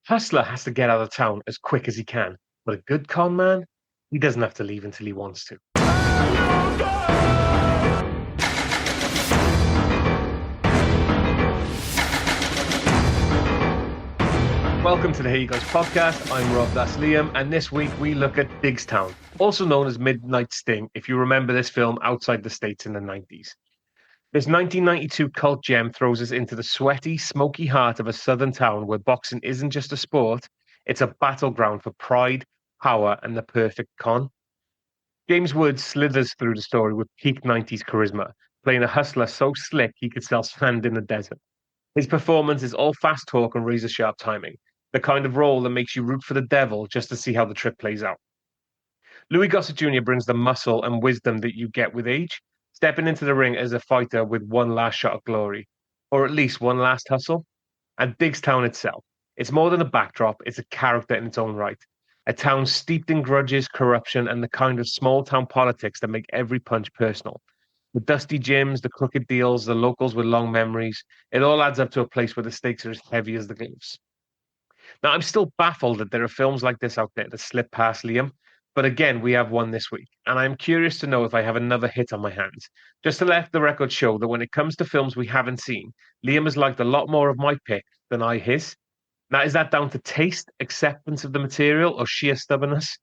Hustler has to get out of town as quick as he can, but a good con man, he doesn't have to leave until he wants to. Welcome to the Hey You Guys podcast. I'm Rob, that's Liam, and this week we look at Diggstown, also known as Midnight Sting, if you remember this film outside the States in the 90s. This 1992 cult gem throws us into the sweaty, smoky heart of a southern town where boxing isn't just a sport, it's a battleground for pride, power, and the perfect con. James Woods slithers through the story with peak 90s charisma, playing a hustler so slick he could sell sand in the desert. His performance is all fast talk and razor sharp timing, the kind of role that makes you root for the devil just to see how the trick plays out. Louis Gossett Jr. brings the muscle and wisdom that you get with age, stepping into the ring as a fighter with one last shot of glory, or at least one last hustle. And Diggstown itself, it's more than a backdrop, it's a character in its own right. A town steeped in grudges, corruption, and the kind of small town politics that make every punch personal. The dusty gyms, the crooked deals, the locals with long memories, it all adds up to a place where the stakes are as heavy as the gloves. Now, I'm still baffled that there are films like this out there that slip past Liam, but again, we have one this week, and I'm curious to know if I have another hit on my hands. Just to let the record show that when it comes to films we haven't seen, Liam has liked a lot more of my pick than I his. Now, is that down to taste, acceptance of the material, or sheer stubbornness?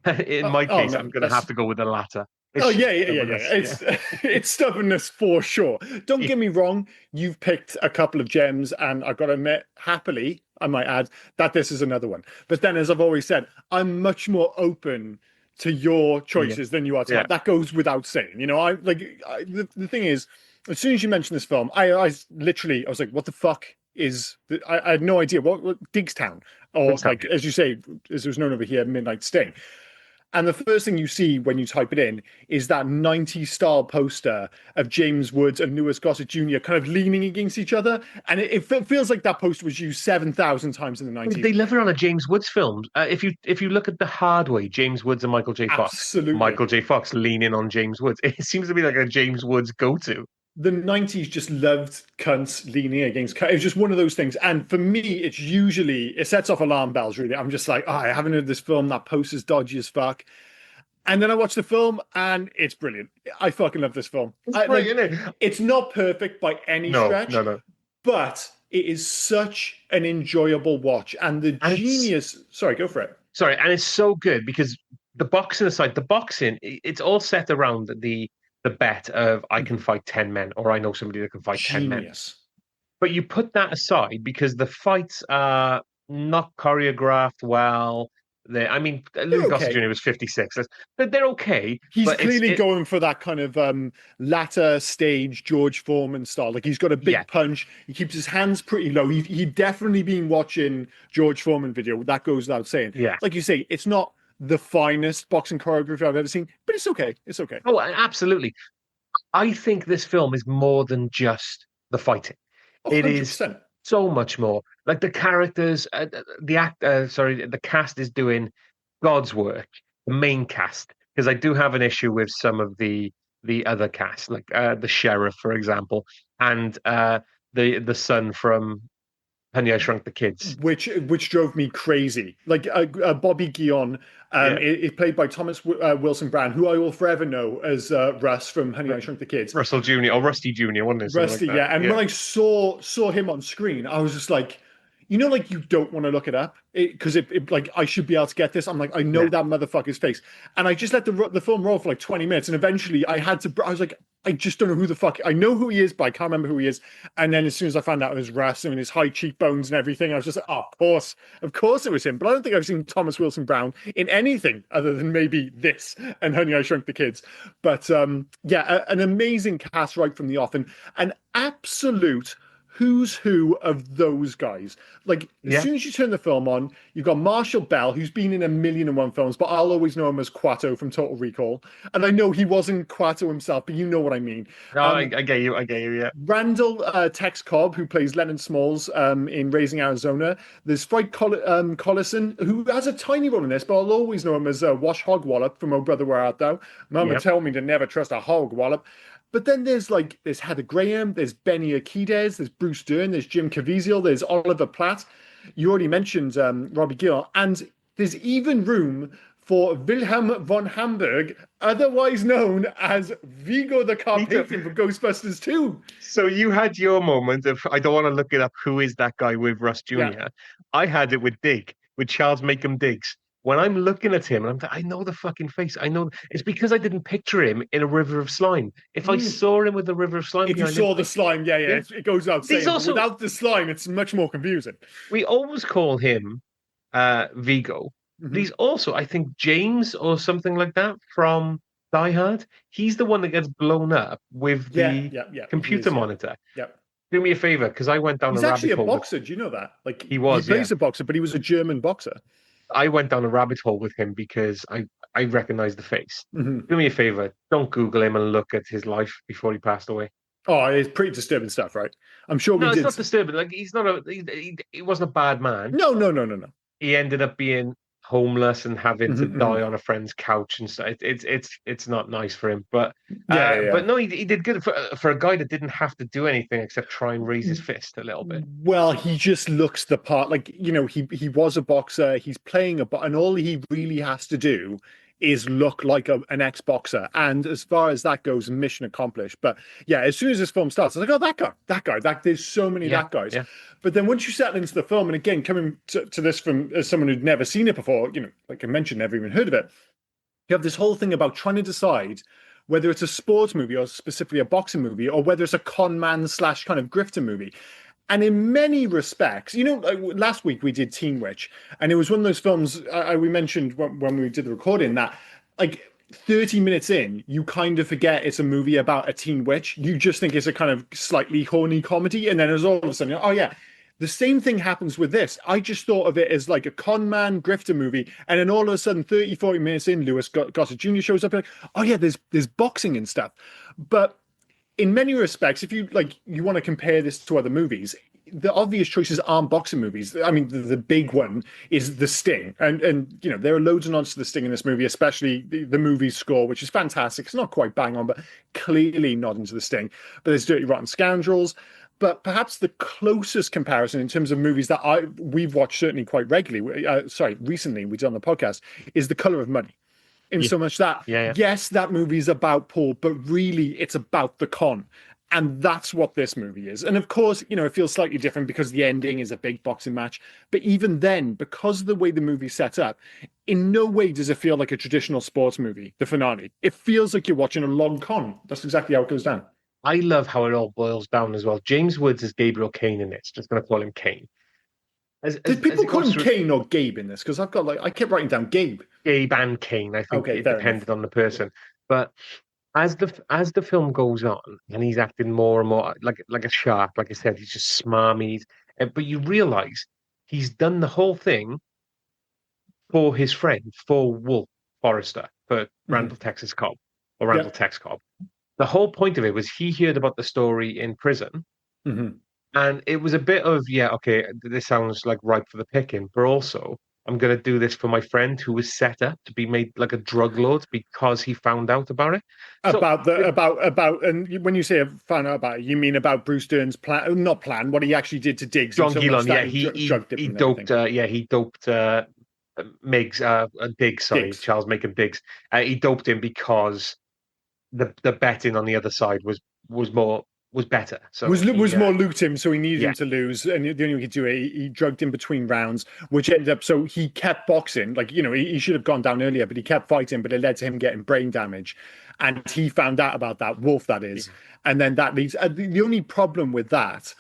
In my case, No, I'm going to have to go with the latter. Oh yeah. It's stubbornness for sure. Don't get me wrong. You've picked a couple of gems, and I've got to admit, happily, I might add that this is another one. But then, as I've always said, I'm much more open to your choices than you are to mine. That goes without saying. You know, the thing is, as soon as you mentioned this film, I was like, what the fuck is? I had no idea what Diggstown, or like as you say, as it was known over here, Midnight Sting. And the first thing you see when you type it in is that 90s style poster of James Woods and Louis Gossett Jr. kind of leaning against each other. And it feels like that poster was used 7,000 times in the 90s. They live around a James Woods film. If you look at The Hard Way, James Woods and Michael J. Fox. Absolutely. Michael J. Fox leaning on James Woods. It seems to be like a James Woods go-to. The 90s just loved cunts leaning against cunts. It was just one of those things. And for me, it sets off alarm bells, really. I'm just like, I haven't heard this film. That poster's dodgy as fuck. And then I watch the film, and it's brilliant. I fucking love this film. It's not perfect by any stretch. No. But it is such an enjoyable watch. And the genius... Sorry, go for it. Sorry, and it's so good because the boxing aside, it's all set around the bet of I can fight 10 men, or I know somebody that can fight 10 men. But you put that aside because the fights are not choreographed well. Louis Gossett Jr. was 56. But they're okay. He's clearly going for that kind of latter stage George Foreman style. Like he's got a big punch. He keeps his hands pretty low. He'd definitely been watching George Foreman video. That goes without saying. Yeah. Like you say, it's not the finest boxing choreography I've ever seen, but it's okay. It's okay. Oh, absolutely. I think this film is more than just the fighting. It is so much more. Like the characters, the cast is doing God's work. The main cast, because I do have an issue with some of the other cast, like the sheriff, for example, and the son from Honey, I Shrunk the Kids, which drove me crazy. Like Bobby Guion, is played by Thomas Wilson Brown, who I will forever know as Russ from Honey, I Shrunk the Kids. Russell Jr. or Rusty Jr. wasn't it? Rusty, like And when I saw him on screen, I was just like, you know, like you don't want to look it up because it like I should be able to get this. I'm like, I know that motherfucker's face, and I just let the film roll for like 20 minutes, and eventually I was like, I just don't know who the fuck. I know who he is, but I can't remember who he is. And then as soon as I found out it was Russ and his high cheekbones and everything, I was just like, oh, of course it was him. But I don't think I've seen Thomas Wilson Brown in anything other than maybe this and Honey, I Shrunk the Kids. But an amazing cast right from the off, and an absolute who's who of those guys. Like, as soon as you turn the film on, you've got Marshall Bell, who's been in 1,000,001 films, but I'll always know him as Quato from Total Recall. And I know he wasn't Quato himself, but you know what I mean. No, I get you, yeah. Randall Tex Cobb, who plays Leonard Smalls in Raising Arizona. There's Frank Collison, who has a tiny role in this, but I'll always know him as Wash Hog Wallop from Oh Brother, Where Art Thou? Mama told me to never trust a hog wallop. But then there's Heather Graham, there's Benny Akides, there's Bruce Dern, there's Jim Caviezel, there's Oliver Platt. You already mentioned Robbie Gill, and there's even room for Wilhelm von Hamburg, otherwise known as Vigo the Carpathian from Ghostbusters 2. So you had your moment of I don't want to look it up. Who is that guy with Russ Yeah. Jr.? I had it with Charles Macomb Diggs. When I'm looking at him, and I know the fucking face. I know it's because I didn't picture him in a river of slime. If I saw him with a river of slime If you behind him, saw the slime, yeah, yeah. it goes without He's saying. But also without the slime, it's much more confusing. we always call him Vigo, but Hmm. he's also I think James or something like that from Die Hard. He's the one that gets blown up with Yeah, the yeah, he computer is. Yeah, monitor. yeah. Do me a favor, because I went down a He's rabbit actually a hole with boxer. Do you know that? Like he he was, yeah. plays a boxer, but he was a German boxer. I went down a rabbit hole with him because I recognized the face. Hmm. Do me a favor, don't Google him and look at his life before he passed away. Oh, it's pretty disturbing stuff, right? I'm sure we No, it's did. not disturbing. Like he's not a he wasn't a bad man. No, no, no, no, no. He ended up being homeless and having to Hmm. die on a friend's couch and stuff. It's not nice for him. Yeah, yeah, yeah. But no, he did good for a guy that didn't have to do anything except try and raise his fist a little bit. Well, he just looks the part. Like, he was a boxer. He's playing and all he really has to do is look like an ex-boxer. And as far as that goes, mission accomplished. But yeah, as soon as this film starts, I was like, oh, that guy. There's so many Yeah, that guys. yeah. But then once you settle into the film, and again, coming to this from as someone who'd never seen it before, like I mentioned, never even heard of it. You have this whole thing about trying to decide whether it's a sports movie or specifically a boxing movie, or whether it's a con man slash kind of grifter movie. And in many respects, like last week we did Teen Witch, and it was one of those films we mentioned when we did the recording that, like, 30 minutes in, you kind of forget it's a movie about a teen witch. You just think it's a kind of slightly horny comedy, and then there's all of a sudden, oh yeah. The same thing happens with this. I just thought of it as like a con man grifter movie, and then all of a sudden, 30, 40 minutes in, Lewis Gossett Jr. shows up, like, oh yeah, there's boxing and stuff. But in many respects, if you want to compare this to other movies, the obvious choices aren't boxing movies. I mean, the big one is The Sting, and there are loads of nods to The Sting in this movie, especially the movie score, which is fantastic. It's not quite bang on, but clearly nodding to The Sting. But there's Dirty Rotten Scoundrels. But perhaps the closest comparison in terms of movies that we've watched certainly quite regularly, recently we did on the podcast, is The Color of Money. In Yeah. so much that, Yeah. yes, that movie is about Paul, but really it's about the con. And that's what this movie is. And of course, it feels slightly different because the ending is a big boxing match. But even then, because of the way the movie's set up, in no way does it feel like a traditional sports movie, the finale. It feels like you're watching a long con. That's exactly how it goes down. I love how it all boils down as well. James Woods is Gabriel Kane in this. Just going to call him Kane. Did people call him Kane or Gabe in this? Because I kept writing down Gabe. Gabe and Kane. I think Okay, it fair depended enough. on the person. But as the film goes on, and he's acting more and more like a shark, like I said, he's just smarmy. But you realise he's done the whole thing for his friend, for Wolf Forrester, for Hmm. Randall Texas Cobb or Randall Yep. Tex Cobb. The whole point of it was he heard about the story in prison. Hmm. And it was a bit of, yeah, okay, this sounds like ripe for the picking, but also I'm going to do this for my friend who was set up to be made like a drug lord because he found out about it. So, And when you say found out about it, you mean about Bruce Dern's plan, not plan, what he actually did to Diggs, and John so much Gillon, yeah, that drugged him he and doped, everything. he doped Miggs, Diggs, sorry, Diggs. Charles Macon Diggs. He doped him because the betting on the other side was more was better. So Was he, more loot him, so he needed yeah, him to lose, and the only way he could do it, he drugged him between rounds, which ended up. So he kept boxing, like he should have gone down earlier, but he kept fighting, but it led to him getting brain damage, and he found out about that. Wolf, that is, and then that leads. The only problem with that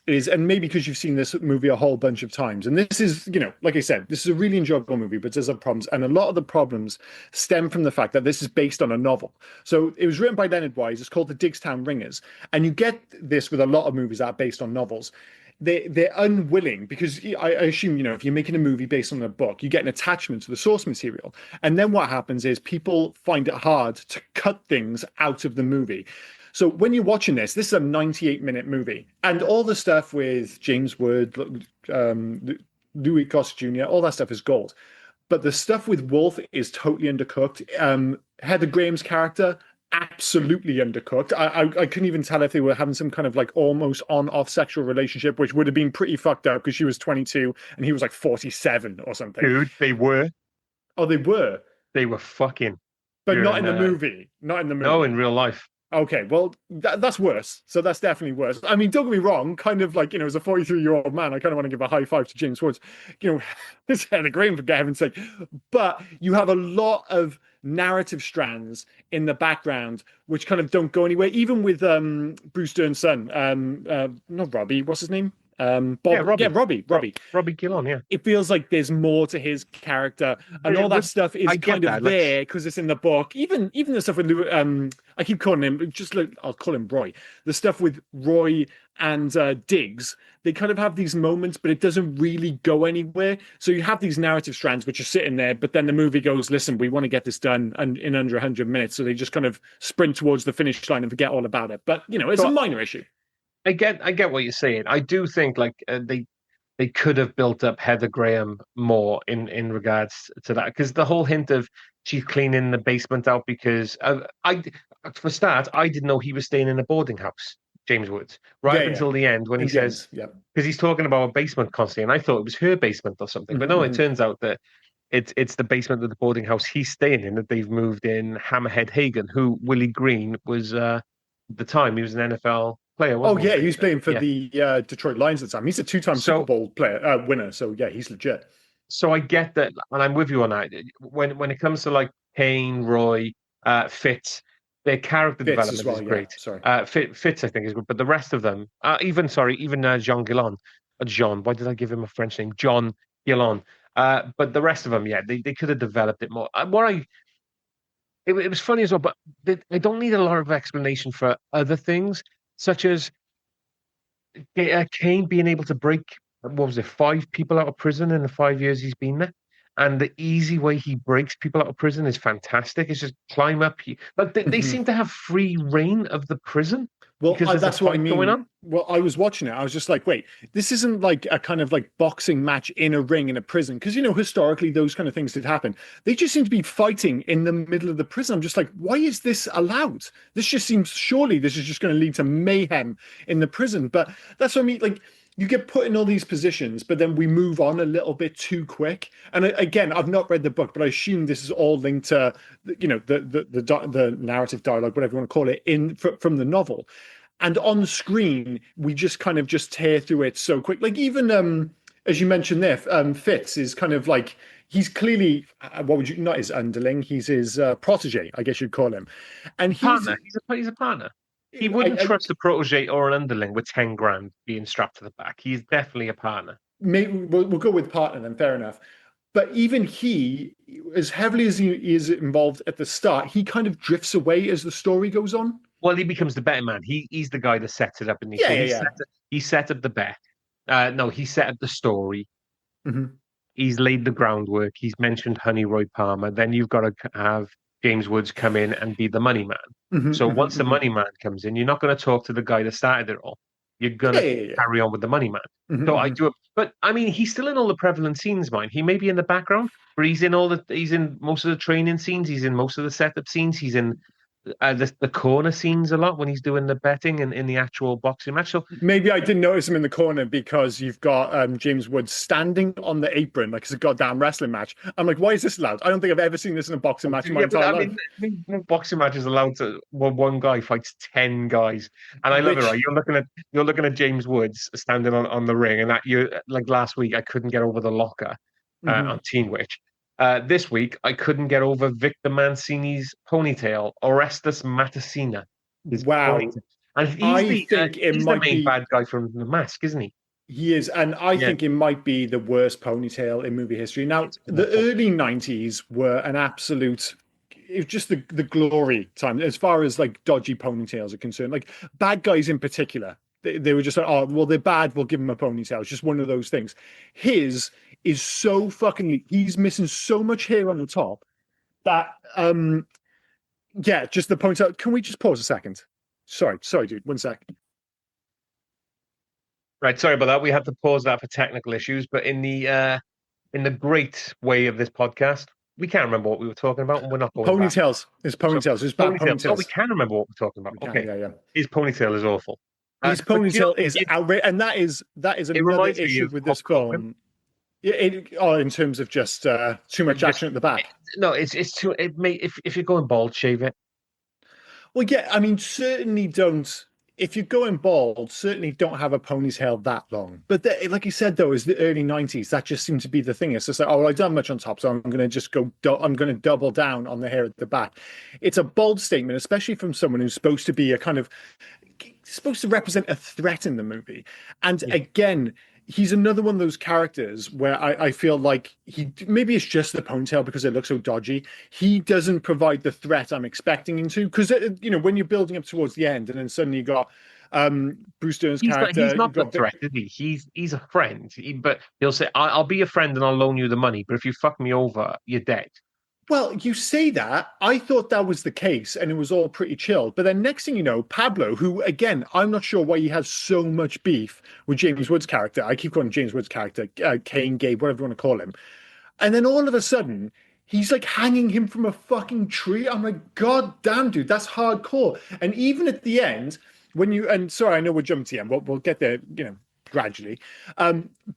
is, and maybe because you've seen this movie a whole bunch of times, and this is, like I said, this is a really enjoyable movie, but there's some problems, and a lot of the problems stem from the fact that this is based on a novel. So it was written by Leonard Wise. It's called The Diggstown Ringers, and you get this with a lot of movies that are based on novels. They're unwilling because I assume, if you're making a movie based on a book, you get an attachment to the source material, and then what happens is people find it hard to cut things out of the movie. So when you're watching this is a 98-minute movie, and all the stuff with James Wood, Louis Gossett Jr., all that stuff is gold. But the stuff with Wolf is totally undercooked. Heather Graham's character, absolutely undercooked. I couldn't even tell if they were having some kind of like almost on-off sexual relationship, which would have been pretty fucked up because she was 22 and he was like 47 or something. Dude, Oh, they were, they were fucking but not in during the movie. Not in the no, in movie. real life. Okay, well, that's worse. So that's definitely worse. I mean, don't get me wrong, kind of like, as a 43-year-old man, I kind of want to give a high five to James Woods. It's Heather Graham, for heaven's sake. But you have a lot of narrative strands in the background which kind of don't go anywhere, even with Bruce Dern's son, not Robbie, what's his name? Yeah, Bob, yeah, Robbie. Robbie. Robbie Gillon, yeah. It feels like there's more to his character, and all that stuff is I get kind of that. Like, there because it's in the book. Even the stuff with I keep calling him I'll call him Roy. The stuff with Roy and Diggs, they kind of have these moments, but it doesn't really go anywhere. So you have these narrative strands which are sitting there, but then the movie goes, "Listen, we want to get this done and in under 100 minutes." So they just kind of sprint towards the finish line and forget all about it. But it's a minor issue. I get what you're saying. I do think like they could have built up Heather Graham more in regards to that, because the whole hint of she's cleaning the basement out because I for start I didn't know he was staying in a boarding house, James Woods, right up Yeah, until the end when he says, yeah. because he's talking about a basement constantly, and I thought it was her basement or something, but no, it turns out that it's the basement of the boarding house he's staying in that they've moved in Hammerhead Hagen, who Willie Green was at the time he was an NFL player, Oh wasn't he? yeah, he was playing for Yeah. the Detroit Lions at the time. He's a two-time Super So Bowl winner. So yeah, he's legit. so I get that, and I'm with you on that. When it comes to like Kane, Roy, Fitz, their character Fitz as development is well. Yeah, great. sorry. Fitz, I think, is good, but the rest of them, even Jean Guillon, Jean. Why did I give him a French name? John Guillon. But the rest of them, yeah, they could have developed it more. It was funny as well, but I don't need a lot of explanation for other things, such as Kane being able to break, what was it, five people out of prison in the 5 years he's been there. And the easy way he breaks people out of prison is fantastic. It's just climb up. Like they Mhm. seem to have free reign of the prison Well, because there's a that's what I fight going mean. on. Well, I was watching it. I was just like, wait, this isn't like a kind of like boxing match in a ring in a prison. Because, historically, those kind of things did happen. They just seem to be fighting in the middle of the prison. I'm just like, why is this allowed? This just seems, surely this is just going to lead to mayhem in the prison. But that's what I mean. Like, you get put in all these positions, but then we move on a little bit too quick. And again, I've not read the book, but I assume this is all linked to, the narrative dialogue, whatever you want to call it, from the novel. And on screen, we just kind of just tear through it so quick. Like even as you mentioned there, Fitz is kind of like he's clearly what would you not his underling, he's his protege, I guess you'd call him, and Partner. He's a partner. He wouldn't trust a protege or an underling with 10 grand being strapped to the back. He's definitely a partner. maybe we'll go with partner then, fair enough. But even he, as heavily as he is involved at the start, he kind of drifts away as the story goes on. Well, he becomes the better man. He's the guy that sets it up, and Yeah. he set up the bet. No, he set up the story. Mhm. He's laid the groundwork. He's mentioned Honey Roy Palmer. Then you've got to have James Woods come in and be the money man. So once the money man comes in, you're not going to talk to the guy that started it all. You're going to Yeah. carry on with the money man. So I Mhm. do it, but I mean, he's still in all the prevalent scenes, mine. He may be in the background, but he's in most of the training scenes. He's in most of the setup scenes. He's in the corner scenes a lot when he's doing the betting and in the actual boxing match. So Maybe I didn't notice him in the corner because you've got James Woods standing on the apron like it's a goddamn wrestling match. I'm like, why is this allowed? I don't think I've ever seen this in a boxing match in my yeah, but entire I life. mean, boxing match is allowed to one guy fights 10 guys, and I love it. Right, Which you're looking at James Woods standing on the ring, and that you like last week I couldn't get over the locker Mhm. on Team Witch. This week I couldn't get over Victor Mancini's ponytail. Orestes Matessina, his Wow. ponytail, and I think it he's the might main be bad guy from The Mask, isn't he? he is, and I Yeah, think it might be the worst ponytail in movie history. Now, it's the awful. early 90s were an absolute it was just the glory time as far as like dodgy ponytails are concerned. Like bad guys in particular, they were just like, oh, well, they're bad, we'll give them a ponytail. It's just one of those things. His is so fucking he's missing so much hair on the top that yeah, just the ponytail. Can we just pause a second? Sorry, dude. One sec. Right, sorry about that. We had to pause that for technical issues, but in the great way of this podcast, we can't remember what we were talking about, and we're not going back. Ponytails. It's So ponytails. It's bad ponytail. Oh, we ponytails. can remember what we're talking about. We can, Okay, yeah, yeah. his ponytail is awful. His But ponytail is outrageous, and that is it another reminds me issue of with Hulk this Hogan. film. In terms of just too much Just action at the back. no, it's too. It may if you're going bald, shave it. Well, yeah, I mean, certainly don't. If you're going bald, certainly don't have a ponytail that long. But like you said, though, is the early '90s. That just seemed to be the thing. It's just like, oh, I've done much on top, so I'm going to just go. I'm going to double down on the hair at the back. It's a bold statement, especially from someone who's supposed to be a kind of supposed to represent a threat in the movie. And Yeah. again, he's another one of those characters where I feel like maybe it's just the ponytail because it looks so dodgy. He doesn't provide the threat I'm expecting him to. Because when you're building up towards the end, and then suddenly you got Bruce Dern's character. He's not You've the got threat, is he? He's a friend. But he'll say, I'll be a friend and I'll loan you the money. But if you fuck me over, you're dead." Well, you say that. I thought that was the case and it was all pretty chill. But then next thing you know, Pablo, who, again, I'm not sure why he has so much beef with James Woods' character. I keep calling James Woods' character Kane, Gabe, whatever you want to call him. And then all of a sudden, he's like hanging him from a fucking tree. I'm like, God damn, dude, that's hardcore. And even at the end, and sorry, I know we're jumping to the end, we'll get there, gradually.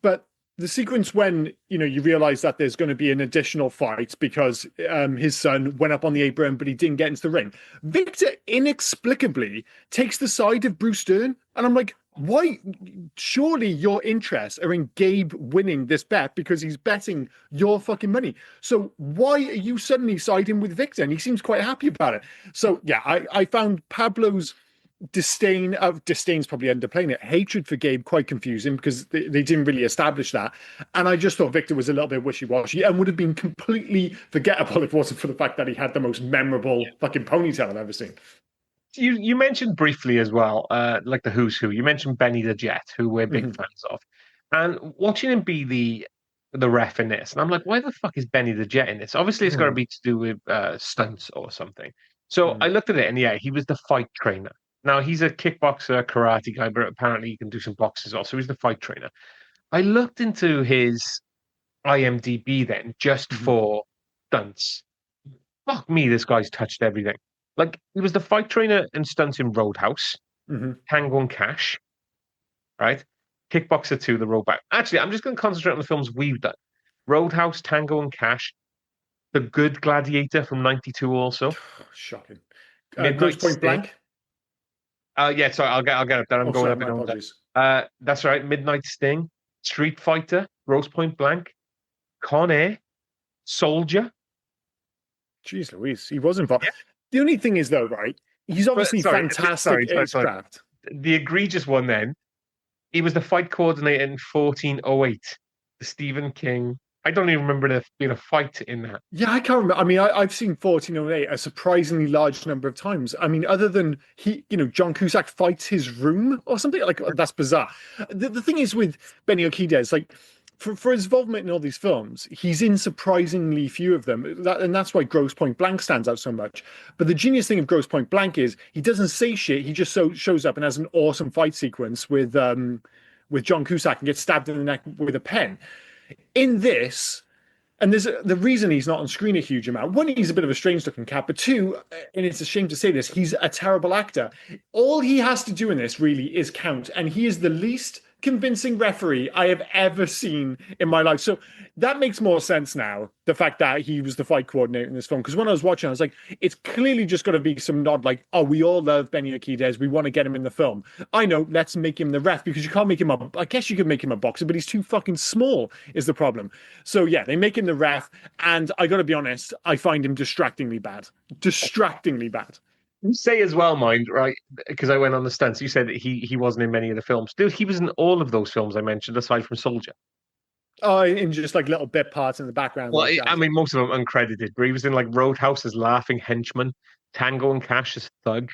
But the sequence when you realize that there's going to be an additional fight because his son went up on the apron but he didn't get into the ring, Victor inexplicably takes the side of Bruce Dern, and I'm like, why? Surely your interests are in Gabe winning this bet because he's betting your fucking money. So why are you suddenly siding with Victor? And he seems quite happy about it. So yeah, I found Pablo's disdain's probably underplaying it, hatred for Gabe quite confusing because they didn't really establish that. And I just thought Victor was a little bit wishy-washy and would have been completely forgettable if it wasn't for the fact that he had the most memorable fucking ponytail I've ever seen. You mentioned briefly as well, like the who's who. You mentioned Benny the Jet, who we're big fans of, and watching him be the ref in this, and I'm like, why the fuck is Benny the Jet in this? Obviously, it's got to be to do with stunts or something. So I looked at it, and yeah, he was the fight trainer. Now he's a kickboxer, karate guy, but apparently he can do some boxing as well. So he's the fight trainer. I looked into his IMDb then just for stunts. Fuck me, this guy's touched everything. Like he was the fight trainer and stunts in Roadhouse, Tango and Cash, right? Kickboxer 2, The Road Back. Actually, I'm just going to concentrate on the films we've done. Roadhouse, Tango and Cash, The Good Gladiator from '92 also. Shocking. Midnight Grosse Point Sting. Blank. Yeah, sorry, I'll get up there. I'm going sorry, up my in order. apologies. That's right. Midnight Sting, Street Fighter, Grosse Point Blank, Con Air, Soldier. Jeez Louise, he was involved. Yeah. The only thing is, though, right? He's obviously fantastic at his craft. The egregious one then, he was the fight coordinator in 1408. The Stephen King. I don't even remember there being a fight in that. Yeah, I can't remember. I mean, I've seen 1408 a surprisingly large number of times. I mean, other than John Cusack fights his room or something, like that's bizarre. The thing is with Benny Urquidez, like for his involvement in all these films, he's in surprisingly few of them. And that's why Grosse Point Blank stands out so much. But the genius thing of Grosse Point Blank is he doesn't say shit. He just shows up and has an awesome fight sequence with John Cusack and gets stabbed in the neck with a pen. In this, and there's the reason he's not on screen a huge amount. One, he's a bit of a strange looking cat, but two, and it's a shame to say this, he's a terrible actor. All he has to do in this really is count, and he is the least convincing referee I have ever seen in my life. So that makes more sense now, the fact that he was the fight coordinator in this film. Because when I was watching, I was like, it's clearly just got to be some nod like, oh, we all love Benny Urquidez. We want to get him in the film. I know, let's make him the ref because you can't make him I guess you could make him a boxer, but he's too fucking small is the problem. So yeah, they make him the ref. And I got to be honest, I find him distractingly bad. Distractingly bad. You say as well, mind, right? Because I went on the stunts. You said that he wasn't in many of the films. Dude, he was in all of those films I mentioned, aside from Soldier. Oh, in just like little bit parts in the background. Well, I mean, most of them uncredited, but he was in like Roadhouse as laughing henchman, Tango and Cash as thug.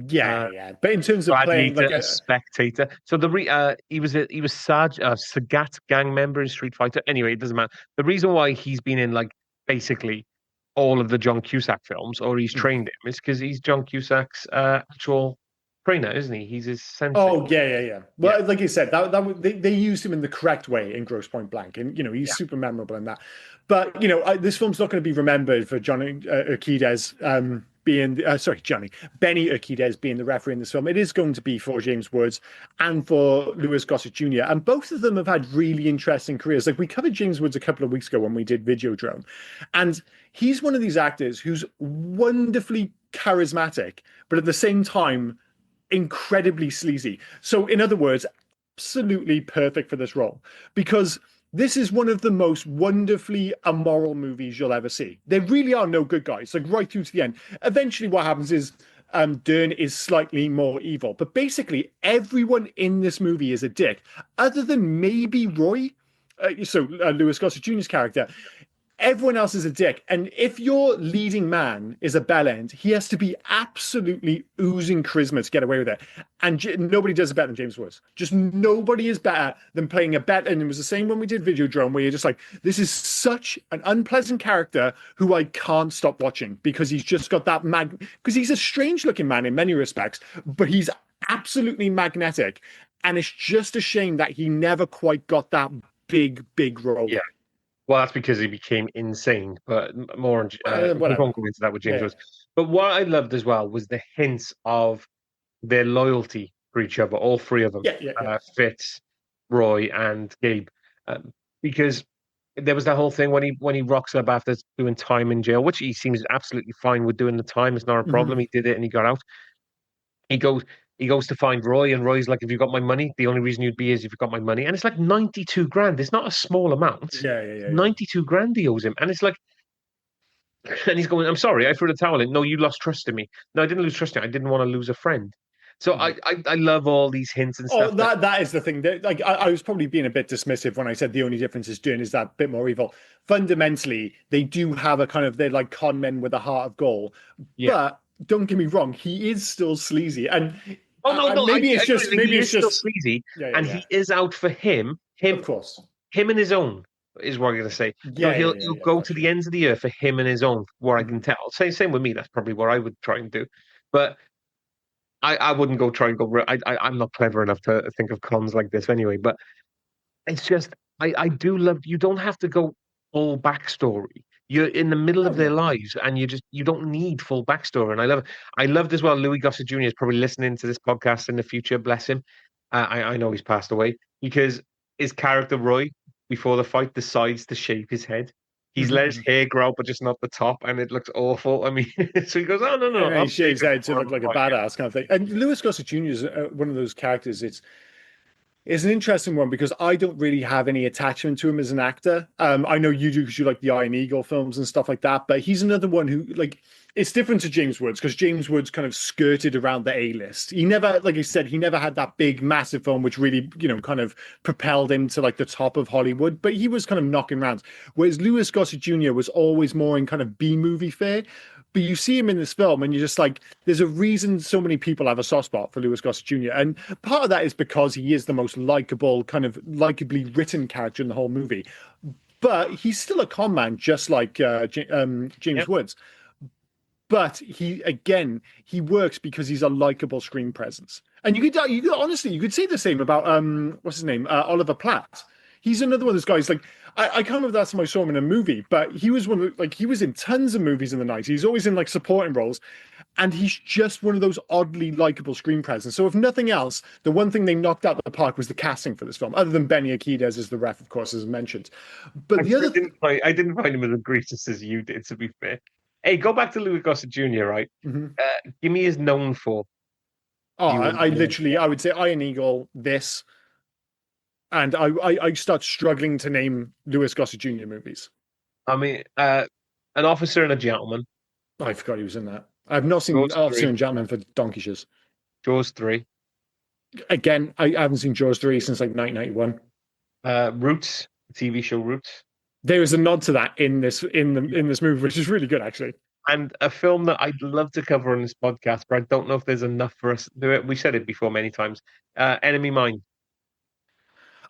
Yeah. But in terms of playing like a spectator, so he was Sagat gang member in Street Fighter. Anyway, it doesn't matter. The reason why he's been in like basically all of the John Cusack films, or he's trained him, is because he's John Cusack's actual trainer, isn't he? He's his sensei. Oh yeah. Yeah, Well, like you said, they used him in the correct way in Grosse Point Blank, and he's yeah, super memorable in that. But this film's not going to be remembered for Johnny Urquidez being sorry, Johnny Benny Urquidez being the referee in this film. It is going to be for James Woods and for Louis Gossett Jr. And both of them have had really interesting careers. Like we covered James Woods a couple of weeks ago when we did Videodrome, and he's one of these actors who's wonderfully charismatic, but at the same time incredibly sleazy. So, in other words, absolutely perfect for this role because this is one of the most wonderfully immoral movies you'll ever see. There really are no good guys, like right through to the end. Eventually, what happens is Dern is slightly more evil, but basically, everyone in this movie is a dick, other than maybe Roy. Louis Gossett Jr.'s character, everyone else is a dick. And if your leading man is a bellend, he has to be absolutely oozing charisma to get away with it. And nobody does it better than James Woods. Just nobody is better than playing a bet. And it was the same when we did Videodrome, where you're just like, this is such an unpleasant character who I can't stop watching because he's just got that because he's a strange looking man in many respects, but he's absolutely magnetic. And it's just a shame that he never quite got that big role. yeah. Well, that's because he became insane, but more on, we Whatever. won't go into that with James Yeah. Woods. But what I loved as well was the hints of their loyalty for each other, all three of them, Yeah. Fitz, Roy, and Gabe, um, because there was that whole thing when he rocks up after doing time in jail, which he seems absolutely fine with doing the time. It's not a Mhm. problem. He did it and he got out. He goes he goes to find Roy, and Roy's like, "If you got my money, the only reason you'd be is if you got my money." And it's like 92 grand. It's not a small amount. Yeah. 92 grand he owes him, and it's like, and he's going, "I'm sorry, I threw the towel in." No, you lost trust in me. No, I didn't lose trust in you. I didn't want to lose a friend. So Mhm. I love all these hints and Oh, stuff that that is the thing. Like I was probably being a bit dismissive when I said the only difference is Dern is that bit more evil. Fundamentally, they do have a kind of they're like con men with a heart of gold. yeah. But don't get me wrong, he is still sleazy, and Oh no, no, maybe I it's agree. just Like, maybe he it's is still just sleazy, and yeah. he is out for him, Of course. him and his own is what I'm gonna say. No, he'll Yeah. go For to sure. the ends of the earth for him and his own, where I can Mhm. tell. Same with me. That's probably what I would try and do. But I wouldn't go try and go. I'm not clever enough to think of cons like this anyway. But it's just I do love. You don't have to go full backstory. You're in the middle of their No. lives, and you don't need full backstory. And I love it. I loved as well. Louis Gossett Jr. is probably listening to this podcast in the future. Bless him. I know he's passed away because his character Roy, before the fight, decides to shave his head. He's let his Mhm. hair grow out, but just not the top, and it looks awful. I mean, so he goes, "Oh no, And then he I'll shave shaves it his head to before look I'm like a fight." badass kind of thing. And Louis Gossett Jr. is one of those characters. It's an interesting one because I don't really have any attachment to him as an actor. I know you do because you like the Iron Eagle films and stuff like that, but he's another one who like it's different to James Woods because James Woods kind of skirted around the A-list. He never, like I said, he never had that big, massive film which really, kind of propelled him to like the top of Hollywood, but he was kind of knocking around. Whereas Louis Gossett Jr. was always more in kind of B-movie fare. But you see him in this film, and you're just like, there's a reason so many people have a soft spot for Louis Gossett Jr. And part of that is because he is the most likable, kind of likably written character in the whole movie. But he's still a con man, just like Yeah, James Woods. But he works because he's a likable screen presence. And you could honestly, you could say the same about what's his name, Oliver Platt. He's another one of those guys. Like I can't remember the last time I saw him in a movie, but he was he was in tons of movies in the 90s. He's always in like supporting roles, and he's just one of those oddly likable screen presence. So if nothing else, the one thing they knocked out of the park was the casting for this film, other than Benny Akides as the ref, of course, as mentioned. But the other, I didn't find him as egregious as you did. To be fair, hey, go back to Louis Gossett Jr. Right? Mhm. Give me his known for Oh, you and I literally, I would say Iron Eagle, this, and I start struggling to name Louis Gossett Jr. movies. I mean, an officer and a gentleman. Oh, I forgot he was in that. I've not seen Jaws Officer three. and Gentleman for donkey years. Jaws three. Again, I haven't seen Jaws 3 since like 1991. Roots. TV show Roots. There is a nod to that in this movie, which is really good actually. And a film that I'd love to cover on this podcast, but I don't know if there's enough for us to do it. We said it before many times. Enemy Mine.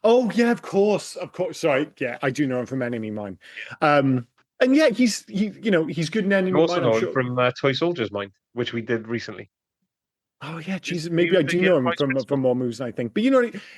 Oh yeah, of course, of course. Sorry, yeah, I do know him from Enemy Mine. And yeah, he's good in You Enemy also Mine. I'm know him sure. from Toy Soldiers Mind, which we did recently. Oh yeah, He was, Jesus. he Maybe was I the do know him vice from principal. more movies than I think. But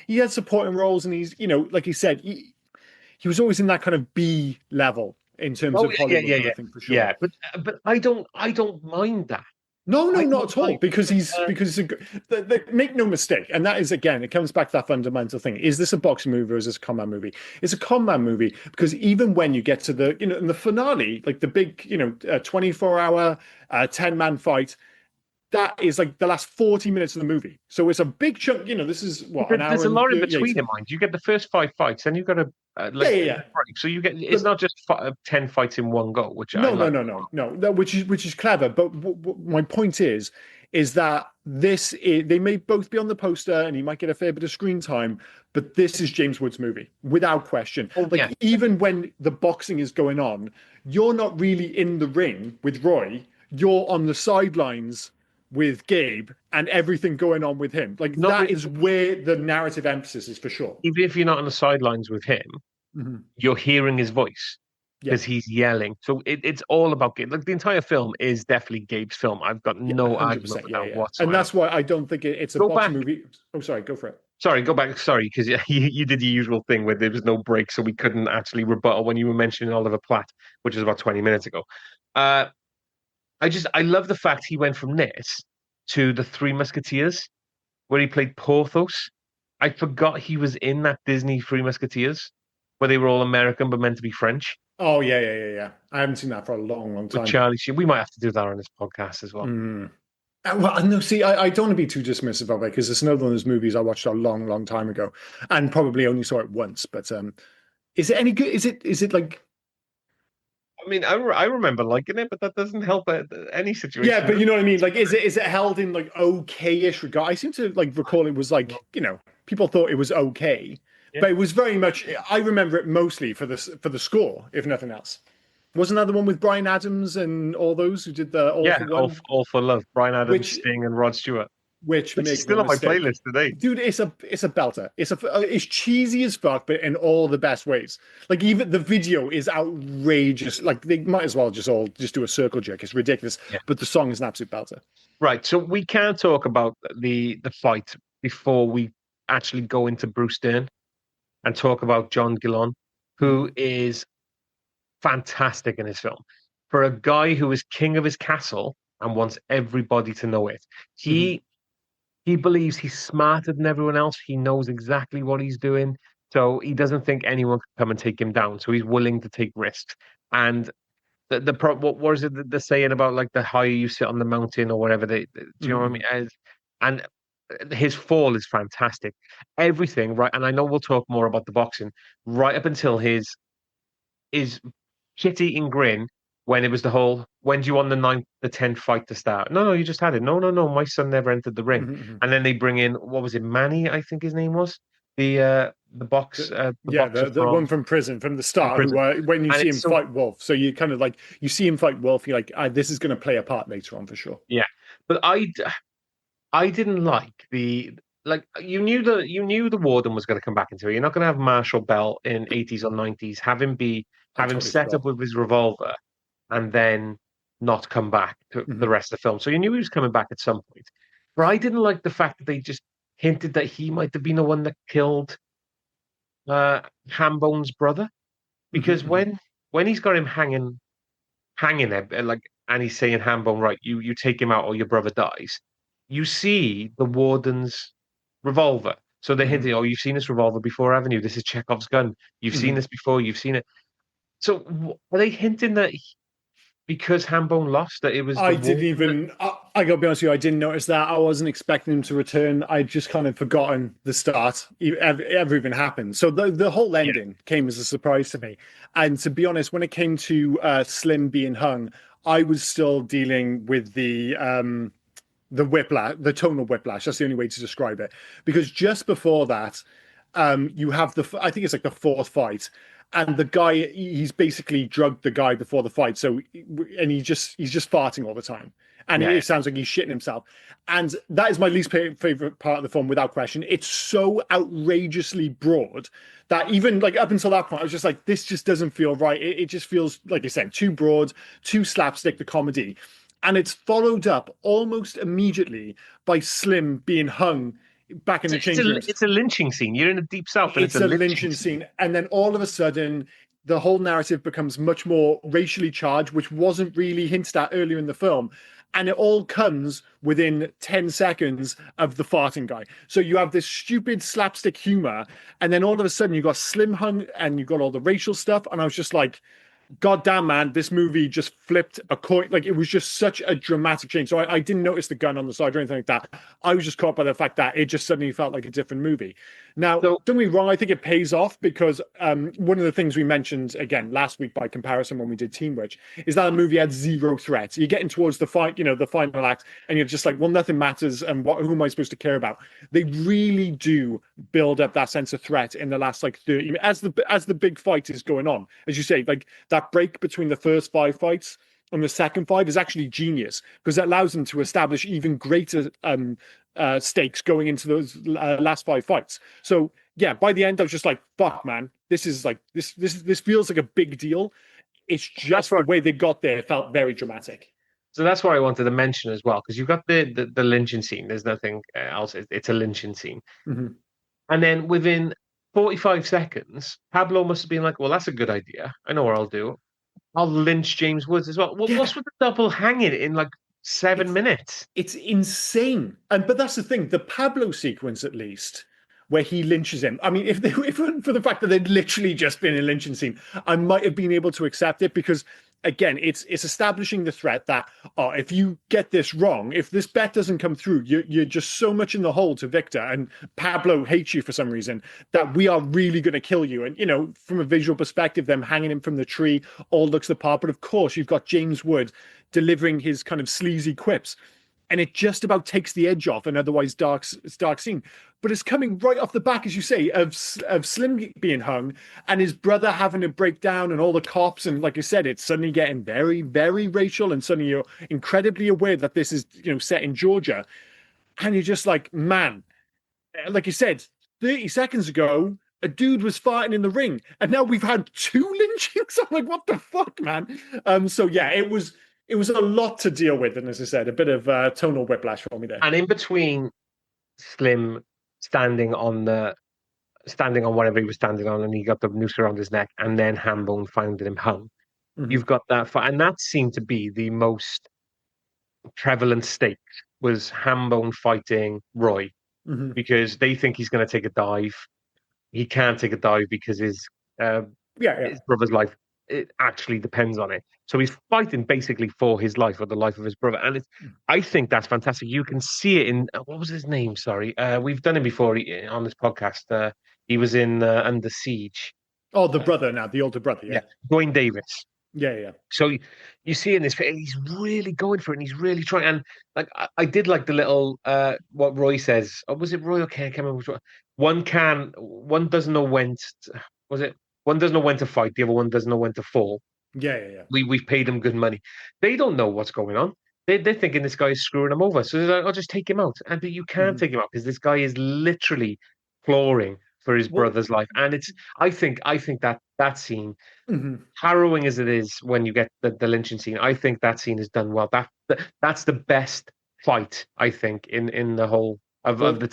he had supporting roles, and he's like you said, he was always in that kind of B level in terms Oh of yeah, Hollywood, yeah, though, I yeah, think for sure. yeah. But I don't mind that. No, I no, not don't at all. mind. Because Uh, make no mistake, and that is again, it comes back to that fundamental thing: is this a boxing movie or is this a combat movie? It's a combat movie because even when you get to the in the finale, like the big 24-hour 10-man fight, that is like the last 40 minutes of the movie. So it's a big chunk. This is what, an hour there's a and lot in 38. between in mind. You get the first five fights, then you've got to Yeah, like yeah, the yeah. break. So you get it's But not just 10 fights in one go, which I no, no, like. no, no, no, no. Which is clever. But my point is that they may both be on the poster, and he might get a fair bit of screen time. But this is James Wood's movie, without question. Oh Like yeah, even when the boxing is going on, you're not really in the ring with Roy. You're on the sidelines with Gabe, and everything going on with him. Like not that really, is where the narrative emphasis is for sure. even if you're not on the sidelines with him, Mhm. you're hearing his voice Yeah. because he's yelling. So it's all about Gabe. Like the entire film is definitely Gabe's film. I've got Yeah, no argument 100%. with Yeah, that yeah. And whatsoever. that's why I don't think it's a Go boxing back. movie. Oh, sorry, go for it. Sorry, go back. Sorry, because you did the usual thing where there was no break, so we couldn't actually rebuttal when you were mentioning Oliver Platt, which was about 20 minutes ago. Uh, I love the fact he went from this to the Three Musketeers, where he played Porthos. I forgot he was in that Disney Three Musketeers, where they were all American but meant to be French, Oh, yeah, yeah, yeah, yeah. I haven't seen that for a long, long with time. Charlie Sheen. We might have to do that on this podcast as well. Mm. Well, no, see, I don't want to be too dismissive of it because it's another one of those movies I watched a long, long time ago, and probably only saw it once. But is it any good? Is it like? I mean, I remember liking it, but that doesn't help any Yeah, situation. but you know what I mean. Like, is it held in like okay-ish regard? I seem to like recall it was like people thought it was okay, Yeah. but it was very much. I remember it mostly for the score, if nothing else. Wasn't that the one with Brian Adams and all those who did the All Yeah, for One, all for love. Brian Adams, which Sting, and Rod Stewart, which which is make no still on my mistake, playlist today. dude, it's a belter. It's cheesy as fuck, but in all the best ways. Like even the video is outrageous. Like they might as well just do a circle jerk. It's ridiculous, Yeah. but the song is an absolute belter. Right. So we can talk about the fight before we actually go into Bruce Dern and talk about John Gillon, Mhm, who is fantastic in his film. For a guy who is king of his castle and wants everybody to know it, mhm, he he believes he's smarter than everyone else. He knows exactly what he's doing. So he doesn't think anyone can come and take him down. So he's willing to take risks. And what was it the saying about like the higher you sit on the mountain or whatever do you know what I mean? mhm, And his fall is fantastic. Everything, right? And I know we'll talk more about the boxing right up until his shit-eating grin when it was the whole when do you want the ninth, the 10th fight to start? No, no, you just had it. No, no, no, my son never entered the ring. mhm, mhm. And then they bring in what was it, Manny, I think his name was, the Yeah, boxer the one from prison from the from start, who prison. when you And see it's him so fight Wolf, so you kind of like you see him fight Wolf, you're like, this is going to play a part later on for sure. yeah. But I didn't like the like you knew the warden was going to come back into it. You're not going to have Marshall Bell in 80s or 90s I have him totally set forgot. up with his revolver and then not come back to the Mhm, rest of the film. So you knew he was coming back at some point. But I didn't like the fact that they just hinted that he might have been the one that killed Hambone's brother. mhm, Because mhm, when he's got him hanging there, like, and he's saying, Hambone, right, you take him out or your brother dies. You see the warden's revolver. So they're mhm, hinting, oh, you've seen this revolver before, haven't you? This is Chekhov's gun. You've seen mhm. this before. You've seen it. So are they hinting that because Hambone lost, that it was the I didn't warden that? even. I gotta be honest with you. I didn't notice that. I wasn't expecting him to return. I just kind of forgotten the start ever even happened. So the whole Yeah, ending came as a surprise to me. And to be honest, when it came to Slim being hung, I was still dealing with the whiplash, the tonal whiplash. That's the only way to describe it. Because just before that, you have I think it's like the fourth fight, and the guy he's basically drugged the guy before the fight. So and he's just farting all the time, and yeah, it sounds like he's shitting himself. And that is my least favorite part of the film, without question. It's so outrageously broad that even like up until that point, I was just like, this just doesn't feel right. It just feels like I said, too broad, too slapstick, the comedy. and it's followed up almost immediately by Slim being hung back in the change rooms. It's a lynching scene. You're in the deep south, and it's It's a a lynching lynching scene. scene, and then all of a sudden, the whole narrative becomes much more racially charged, which wasn't really hinted at earlier in the film. And it all comes within 10 seconds of the farting guy. So you have this stupid slapstick humor, and then all of a sudden you got Slim hung and you got all the racial stuff. And I was just like, God damn, man, this movie just flipped a coin. Like, it was just such a dramatic change. So I didn't notice the gun on the side or anything like that. I was just caught by the fact that it just suddenly felt like a different movie. Now, So don't be wrong, I think it pays off because one of the things we mentioned again last week by comparison when we did Teen Witch is that the movie had zero threats. You're getting towards the fight, the final act, and you're just like, well, nothing matters, and who am I supposed to care about? They really do build up that sense of threat in the last like 30 as the big fight is going on. As you say, like that break between the first 5 fights and the second 5 is actually genius because it allows them to establish even greater stakes going into those last 5 fights. So yeah, by the end I was just like, fuck, man, this is like this feels like a big deal. It's just the way they got there felt very dramatic. So that's what I wanted to mention as well, because you've got the lynching scene. There's nothing else. It's a lynching scene. Mm-hmm. And then within 45 seconds, Pablo must have been like, well, that's a good idea. I know what I'll do. I'll lynch James Woods as well. What's with the double hanging in like 7 minutes? It's insane. But that's the thing, the Pablo sequence, at least, where he lynches him. I mean, if it weren't for the fact that they'd literally just been a lynching scene, I might have been able to accept it because, again, it's establishing the threat that, if you get this wrong, if this bet doesn't come through, you're just so much in the hole to Victor, and Pablo hates you for some reason, that we are really going to kill you. And, from a visual perspective, them hanging him from the tree all looks the part. But of course, you've got James Wood delivering his kind of sleazy quips. And it just about takes the edge off an otherwise dark scene. But it's coming right off the back, as you say, of Slim being hung and his brother having to break down and all the cops. And like I said, it's suddenly getting very, very racial. And suddenly you're incredibly aware that this is, set in Georgia. And you're just like, man, like you said, 30 seconds ago, a dude was fighting in the ring. And now we've had 2 lynchings. I'm like, what the fuck, man? So yeah, it was a lot to deal with, and as I said, a bit of tonal whiplash for me there. And in between Slim standing on whatever he was standing on, and he got the noose around his neck, and then Hambone finding him hung. Mm-hmm. You've got that fight, and that seemed to be the most prevalent stake was Hambone fighting Roy, mm-hmm. because they think he's going to take a dive. He can't take a dive because his brother's life, it actually depends on it. So he's fighting basically for his life or the life of his brother. And I think that's fantastic. You can see it in, what was his name? Sorry. We've done it before on this podcast. He was in Under Siege. Oh, the brother now, the older brother. Yeah. Dwayne Davis. Yeah. So you see in this face, he's really going for it and he's really trying. And like, I did like the little, what Roy says. Oh, was it Roy? Okay, I can't remember. One doesn't know when one doesn't know when to fight, the other one doesn't know when to fall. Yeah. We've paid them good money. They don't know what's going on. They're thinking this guy is screwing them over. So they're like, I'll just take him out. And you can't take him out because this guy is literally clawing for his brother's life. And I think that scene, harrowing as it is when you get the lynching scene, I think that scene is done well. That's the best fight, I think, in the whole of the 10.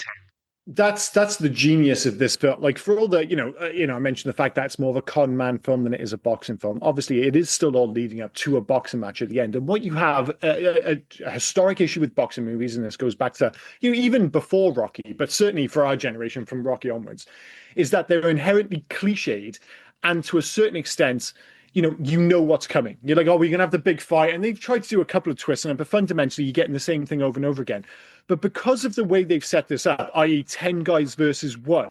That's the genius of this film. Like, for all the, I mentioned the fact that it's more of a con man film than it is a boxing film. Obviously, it is still all leading up to a boxing match at the end. And what you have, a historic issue with boxing movies, and this goes back to, even before Rocky, but certainly for our generation from Rocky onwards, is that they're inherently cliched. And to a certain extent, you know what's coming. You're like, oh, we're going to have the big fight. And they've tried to do a couple of twists, but fundamentally, you're getting the same thing over and over again. But because of the way they've set this up, i.e. 10 guys versus 1,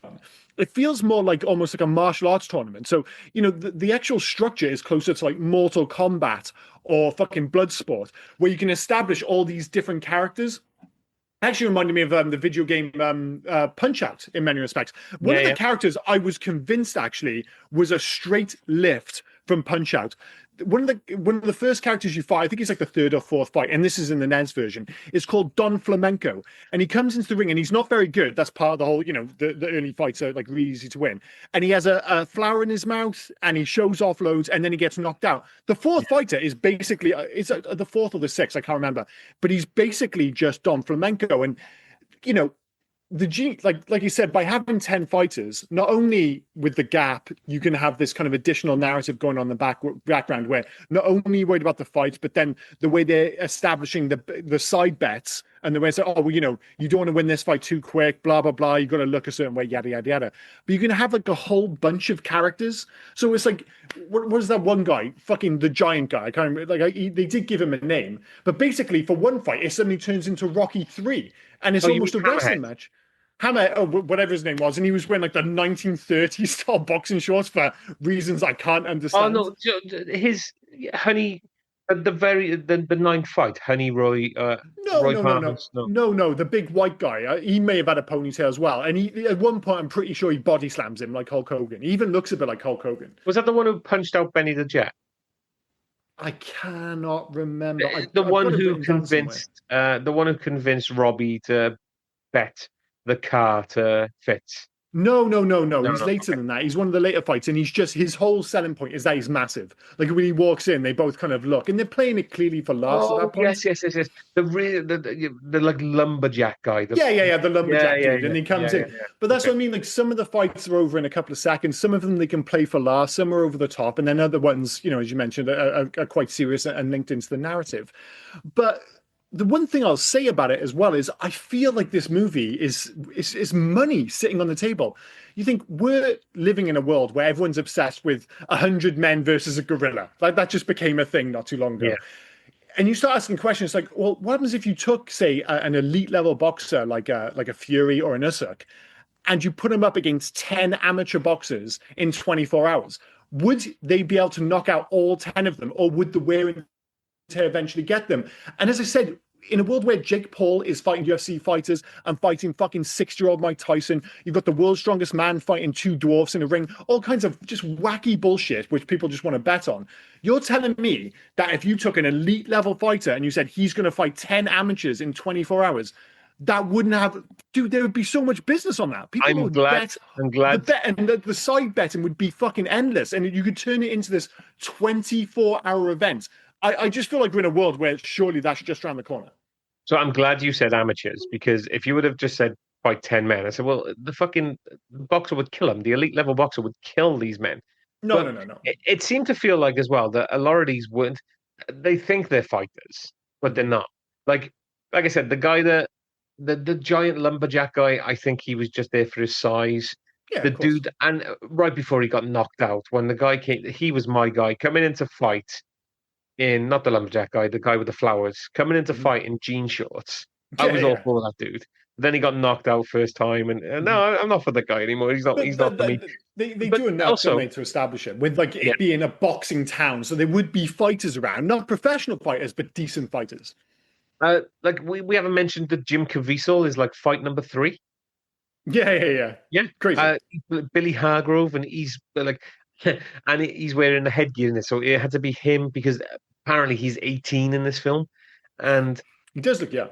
it feels more like almost like a martial arts tournament. So, the actual structure is closer to like Mortal Kombat or fucking Bloodsport, where you can establish all these different characters. Actually reminded me of the video game Punch-Out in many respects. One of the characters I was convinced actually was a straight lift from Punch Out. One of the first characters you fight, I think it's like the third or fourth fight, and this is in the NES version. It's called Don Flamenco, and he comes into the ring and he's not very good. That's part of the whole, the early fights are like really easy to win. And he has a flower in his mouth, and he shows off loads, and then he gets knocked out. The fourth fighter is basically it's the fourth or the sixth, I can't remember, but he's basically just Don Flamenco, and you know the G, like you said, by having 10 fighters, not only with the gap, you can have this kind of additional narrative going on in the background where not only you're worried about the fights, but then the way they're establishing the side bets and the way it's like, oh, well, you don't want to win this fight too quick, blah, blah, blah. You got to look a certain way, yada, yada, yada. But you can have like a whole bunch of characters. So it's like, what was that one guy? Fucking the giant guy. I can't remember. They did give him a name, but basically for one fight, it suddenly turns into Rocky 3, and it's almost a wrestling match. Hammer, whatever his name was, and he was wearing like the 1930s style boxing shorts for reasons I can't understand. Oh no, his Honey at the ninth fight, Honey Roy. Roy Palmer's, no, the big white guy. He may have had a ponytail as well, and he at one point I'm pretty sure he body slams him like Hulk Hogan. He even looks a bit like Hulk Hogan. Was that the one who punched out Benny the Jet? I cannot remember. The one who convinced Robbie to bet the car to fit. No. He's later than that. He's one of the later fights, and his whole selling point is that he's massive. Like when he walks in, they both kind of look, and they're playing it clearly for laughs at that point. Yes. The like lumberjack guy. The lumberjack dude, and he comes in. But that's what I mean. Like some of the fights are over in a couple of seconds. Some of them they can play for laughs. Some are over the top, and then other ones, as you mentioned, are quite serious and linked into the narrative. But the one thing I'll say about it as well is I feel like this movie is money sitting on the table. You think we're living in a world where everyone's obsessed with 100 men versus a gorilla. Like that just became a thing not too long ago. Yeah. And you start asking questions like, well, what happens if you took, say, an elite level boxer like a Fury or an Usyk, and you put them up against 10 amateur boxers in 24 hours? Would they be able to knock out all 10 of them, or would the wear and tear eventually get them? And as I said, in a world where Jake Paul is fighting UFC fighters and fighting fucking 60-year-old Mike Tyson, you've got the world's strongest man fighting two dwarfs in a ring, all kinds of just wacky bullshit, which people just want to bet on. You're telling me that if you took an elite level fighter and you said he's going to fight 10 amateurs in 24 hours, that wouldn't have, dude, there would be so much business on that. People would bet. I'm glad. The side betting would be fucking endless, and you could turn it into this 24-hour event. I just feel like we're in a world where surely that's just around the corner. So I'm glad you said amateurs, because if you would have just said fight 10 men, I said, well, the fucking boxer would kill them. The elite level boxer would kill these men. No. It seemed to feel like as well that a lot of these weren't. They think they're fighters, but they're not. Like I said, the guy the giant lumberjack guy, I think he was just there for his size. Yeah, the dude, and right before he got knocked out, when the guy came, he was my guy coming into fight. In not the lumberjack guy, the guy with the flowers coming into fight in jean shorts. I was all for that dude. Then he got knocked out first time, and no, I'm not for that guy anymore. He's not for me. They do enough also, to establish it with it being a boxing town, so there would be fighters around, not professional fighters, but decent fighters. Like we haven't mentioned that Jim Caviezel is like fight number 3. Yeah, crazy. Billy Hargrove, and he's like. And he's wearing the headgear in it, so it had to be him because apparently he's 18 in this film, and he does look young.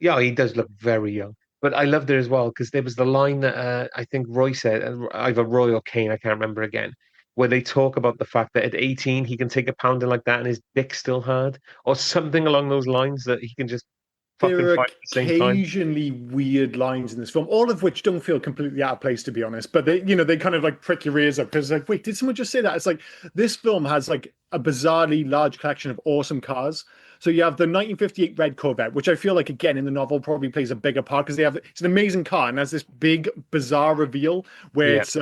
Yeah, he does look very young. But I loved it as well because there was the line that I think Roy said, either Roy or Kane, I can't remember again, where they talk about the fact that at 18 he can take a pounding like that and his dick's still hard, or something along those lines, that he can just. There are occasionally weird lines in this film, all of which don't feel completely out of place, to be honest. But they kind of like prick your ears up because like, wait, did someone just say that? It's like this film has like a bizarrely large collection of awesome cars. So you have the 1958 red Corvette, which I feel like again in the novel probably plays a bigger part because it's an amazing car and has this big bizarre reveal where it's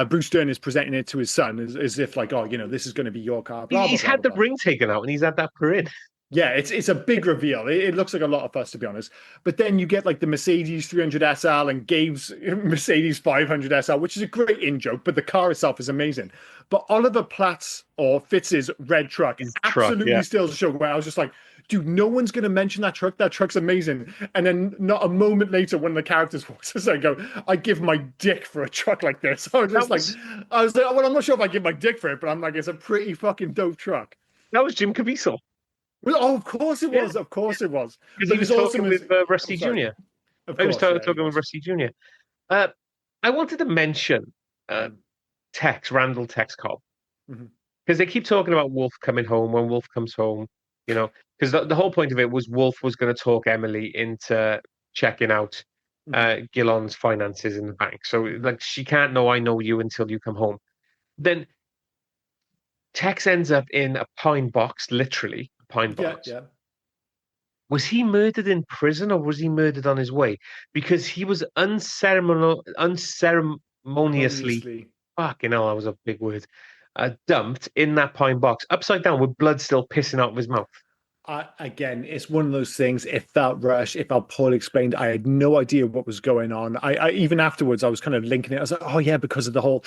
Bruce Dern is presenting it to his son as if like, oh, this is going to be your car. He's had the ring taken out and he's had that parade. Yeah, it's a big reveal. It looks like a lot of fuss, to be honest. But then you get like the Mercedes 300 SL and Gabe's Mercedes 500 SL, which is a great in joke, but the car itself is amazing. But Oliver Platt's or Fitz's red truck His truck, absolutely yeah. steals the show. Where I was just like, dude, no one's going to mention that truck. That truck's amazing. And then not a moment later, one of the characters walks us, I go, I give my dick for a truck like this. That was I was like, well, I'm not sure if I give my dick for it, but I'm like, it's a pretty fucking dope truck. that was Jim Caviezel. Well, oh, of course it Yeah, was. Of course it was. because he But was it's awesome talking as with I'm Rusty sorry. Jr. Of I was course, yeah, he talking with was. Rusty Jr. Uh, I wanted to mention uh, Randall Tex Cobb, Mhm. because they keep talking about Wolf coming home when Wolf comes home, you know, because the whole point of it was Wolf was going to talk Emily into checking out Mhm. Gillon's finances in the bank. So, Mhm. like, she can't know I know you until you come home. Then Tex ends up in a pine box, literally a pine Yeah, box. yeah. Was he murdered in prison or was he murdered on his way? Because he was unceremoniously, Harmoniously. fucking hell, that was a big word, dumped in that pine box, upside down with blood still pissing out of his mouth. Again, it's one of those things. It felt rushed. It felt poorly explained. I had no idea what was going on. I even afterwards, I was kind of linking it. I was like, oh yeah, because of the whole,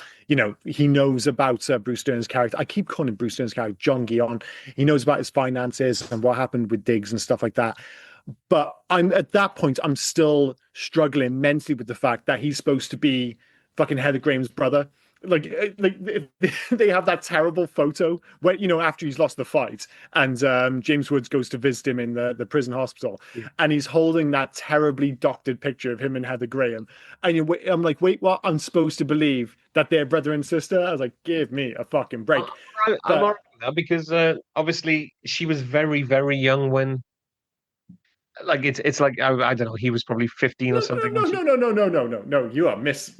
he knows about Bruce Dern's character. I keep calling him Bruce Dern's character, John Guion. He knows about his finances and what happened with Diggs and stuff like that. But I'm at that point, I'm still struggling mentally with the fact that he's supposed to be fucking Heather Graham's brother. Like they have that terrible photo where after he's lost the fight, and James Woods goes to visit him in the prison hospital, Yeah. and he's holding that terribly doctored picture of him and Heather Graham, and I'm like, wait, what? I'm supposed to believe that they're brother and sister? I was like, give me a fucking break. I'm all But right with that because obviously she was very, very young when, like, it's like, I don't know, he was probably 15 or no, something no, when she. no, no, no, no, no, no, no. You are miss.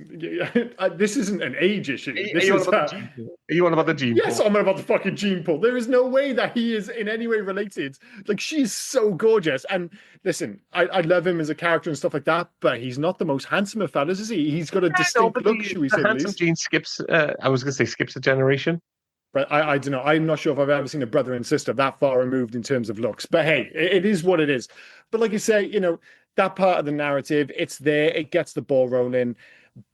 This isn't an age issue. Are This you on is about the gene pool? Are you on about the gene yes, pool? I'm about the fucking gene pool. There is no way that he is in any way related. Like she's so gorgeous. And listen, I love him as a character and stuff like that, but he's not the most handsome of fellas, is he? He's got a I know, distinct but look, should we the say the handsome least? gene skips. I was gonna say skips a generation. But I don't know. I'm not sure if I've ever seen a brother and sister that far removed in terms of looks. But hey, it is what it is. But like you say, that part of the narrative, it's there. It gets the ball rolling.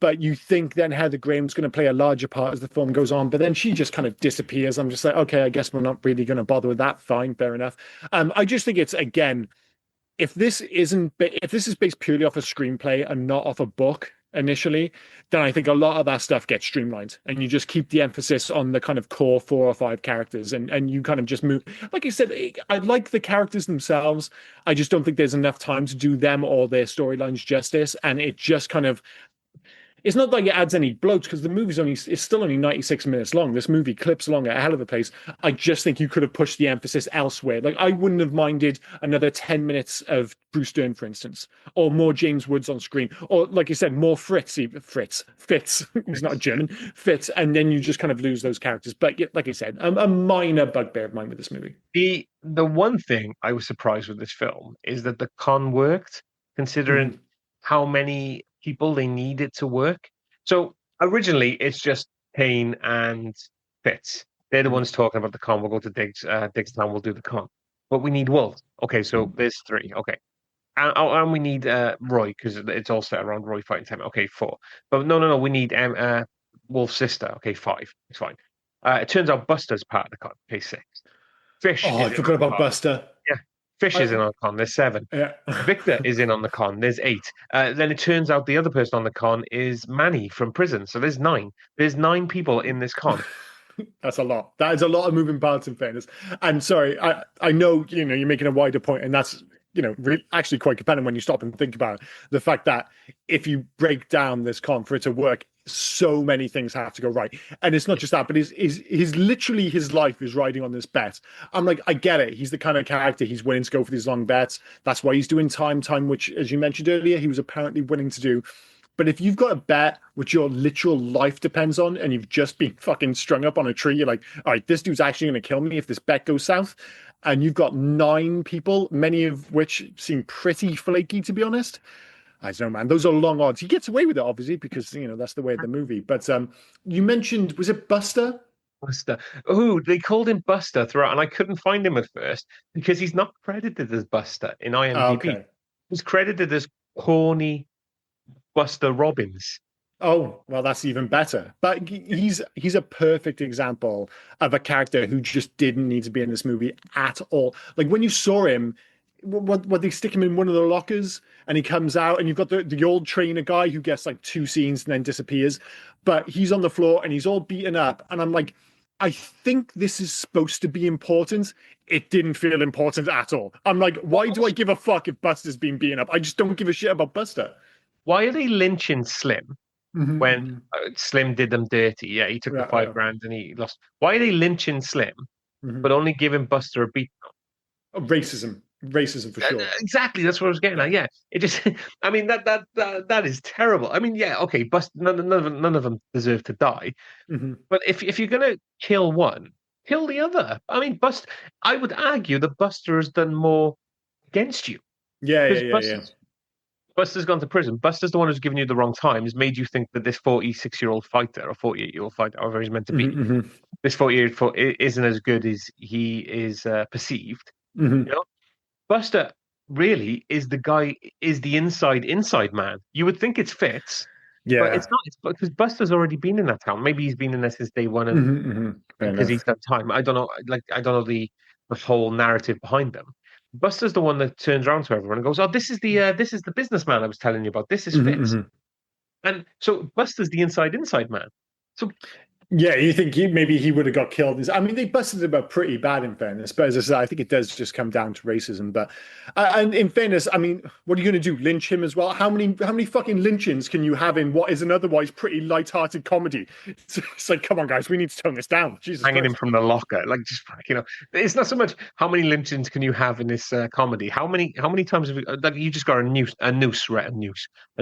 But you think then Heather Graham's going to play a larger part as the film goes on, but then she just kind of disappears. I'm just like, okay, I guess we're not really going to bother with that. Fine, fair enough. I just think it's again, if this is based purely off a screenplay and not off a book initially, then I think a lot of that stuff gets streamlined and you just keep the emphasis on the kind of core 4 or 5 characters and you kind of just move. Like I said, I like the characters themselves. I just don't think there's enough time to do them or their storylines justice. And it just kind of it's not like it adds any bloat because the movie's it's still only 96 minutes long. This movie clips along at a hell of a pace. I just think you could have pushed the emphasis elsewhere. Like I wouldn't have minded another 10 minutes of Bruce Dern, for instance, or more James Woods on screen, or like you said, more Fitz. He's not a German, Fitz, and then you just kind of lose those characters. But like I said, a minor bugbear of mine with this movie. The one thing I was surprised with this film is that the con worked, considering Mhm. how many people they need it to work. So originally, it's just Kane and Fitz. They're the Mhm. ones talking about the con. We'll go to Diggstown. We'll do the con. But we need Wolf. Okay, so there's three. Okay, and we need Roy because it's all set around Roy fighting time. Okay, four. But no, no, no. We need Wolf's sister. Okay, five. It's fine. It turns out Buster's part of the con. Okay, six. Fish Oh, is I in forgot on the about con. Buster. Yeah, Fish is in I, on the con. There's seven. yeah. Victor is in on the con. There's eight. Then it turns out the other person on the con is Manny from prison. So there's nine. There's nine people in this con. That's a lot. That is a lot of moving parts in fairness. And sorry, I know you're making a wider point, and that's actually quite compelling when you stop and think about it. The fact that if you break down this con for it to work, so many things have to go right. And it's not just that, but his literally his life is riding on this bet. I'm like, I get it. He's the kind of character he's willing to go for these long bets. That's why he's doing time, which, as you mentioned earlier, he was apparently willing to do. But if you've got a bet which your literal life depends on, and you've just been fucking strung up on a tree, you're like, all right, this dude's actually going to kill me if this bet goes south. And you've got 9 people, many of which seem pretty flaky, to be honest. I don't know, man. Those are long odds. He gets away with it, obviously, because that's the way of the movie. But you mentioned, was it Buster? Buster. Oh, they called him Buster throughout, and I couldn't find him at first because he's not credited as Buster in IMDb. Okay. He's credited as corny Buster Robbins. Oh, well, that's even better. But he's a perfect example of a character who just didn't need to be in this movie at all. Like when you saw him, what they stick him in one of the lockers and he comes out and you've got the old trainer guy who gets like two scenes and then disappears. But he's on the floor and he's all beaten up. And I'm like, I think this is supposed to be important. It didn't feel important at all. I'm like, why do I give a fuck if Buster's being beaten up? I just don't give a shit about Buster. Why are they lynching Slim when Mm-hmm. Slim did them dirty? Yeah, he took the Yeah, five yeah. grand and he lost. Why are they lynching Slim Mm-hmm. but only giving Buster a beat? Oh, racism for sure. Exactly, that's what I was getting Yeah. at. Yeah, it just, I mean, that is terrible. I mean, yeah, okay, Buster, none of them deserve to die. Hmm. But if you're gonna kill one, kill the other. I mean, I would argue that Buster has done more against you Yeah, yeah, because yeah, yeah. Buster's gone to prison. Buster's the one who's given you the wrong time, has made you think that this 46-year-old fighter or 48-year-old fighter, however he's meant to be, Hmm. this 48 isn't as good as he is perceived. Hmm. You know, Buster really is the guy, is the inside man. You would think it's Fitz, but it's Yeah. not. It's because Buster's already been in that town. Maybe he's been in there since day one, and Hmm. Hmm. Fair because he's enough. done time. I don't know. Like I don't know the whole narrative behind them. Buster's the one that turns around to everyone and goes, "Oh, this is the businessman I was telling you about. This is Hmm. Fitz." Hmm. And so Buster's the inside man. So Yeah, you think maybe he would have got killed? I mean, they busted him up pretty bad, in fairness. But as I said, I think it does just come down to racism. But and in fairness, I mean, what are you going to do? Lynch him as well? How many fucking lynchings can you have in what is an otherwise pretty light-hearted comedy? It's like, come on, guys, we need to tone this down. Jesus hanging him Christ. from the locker, like just it's not so much how many lynchings can you have in this comedy. How many times have you like you just got a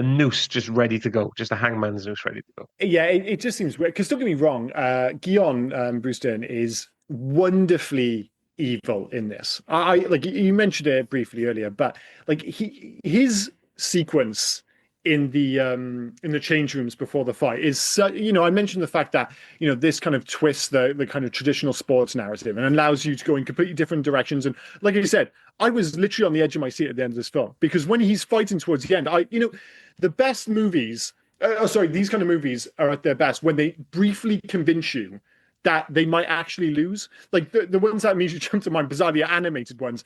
noose just ready to go, just a hangman's noose ready to go. Yeah, it just seems weird. Because don't get me wrong, Guion Bruce Dern is wonderfully evil in this. I like you mentioned it briefly earlier, but like his sequence in the change rooms before the fight is I mentioned the fact that this kind of twists the kind of traditional sports narrative and allows you to go in completely different directions. And like I said, I was literally on the edge of my seat at the end of this film because when he's fighting towards the end, the best movies these kind of movies are at their best when they briefly convince you that they might actually lose. Like the ones that immediately jump to mind, bizarrely are animated ones.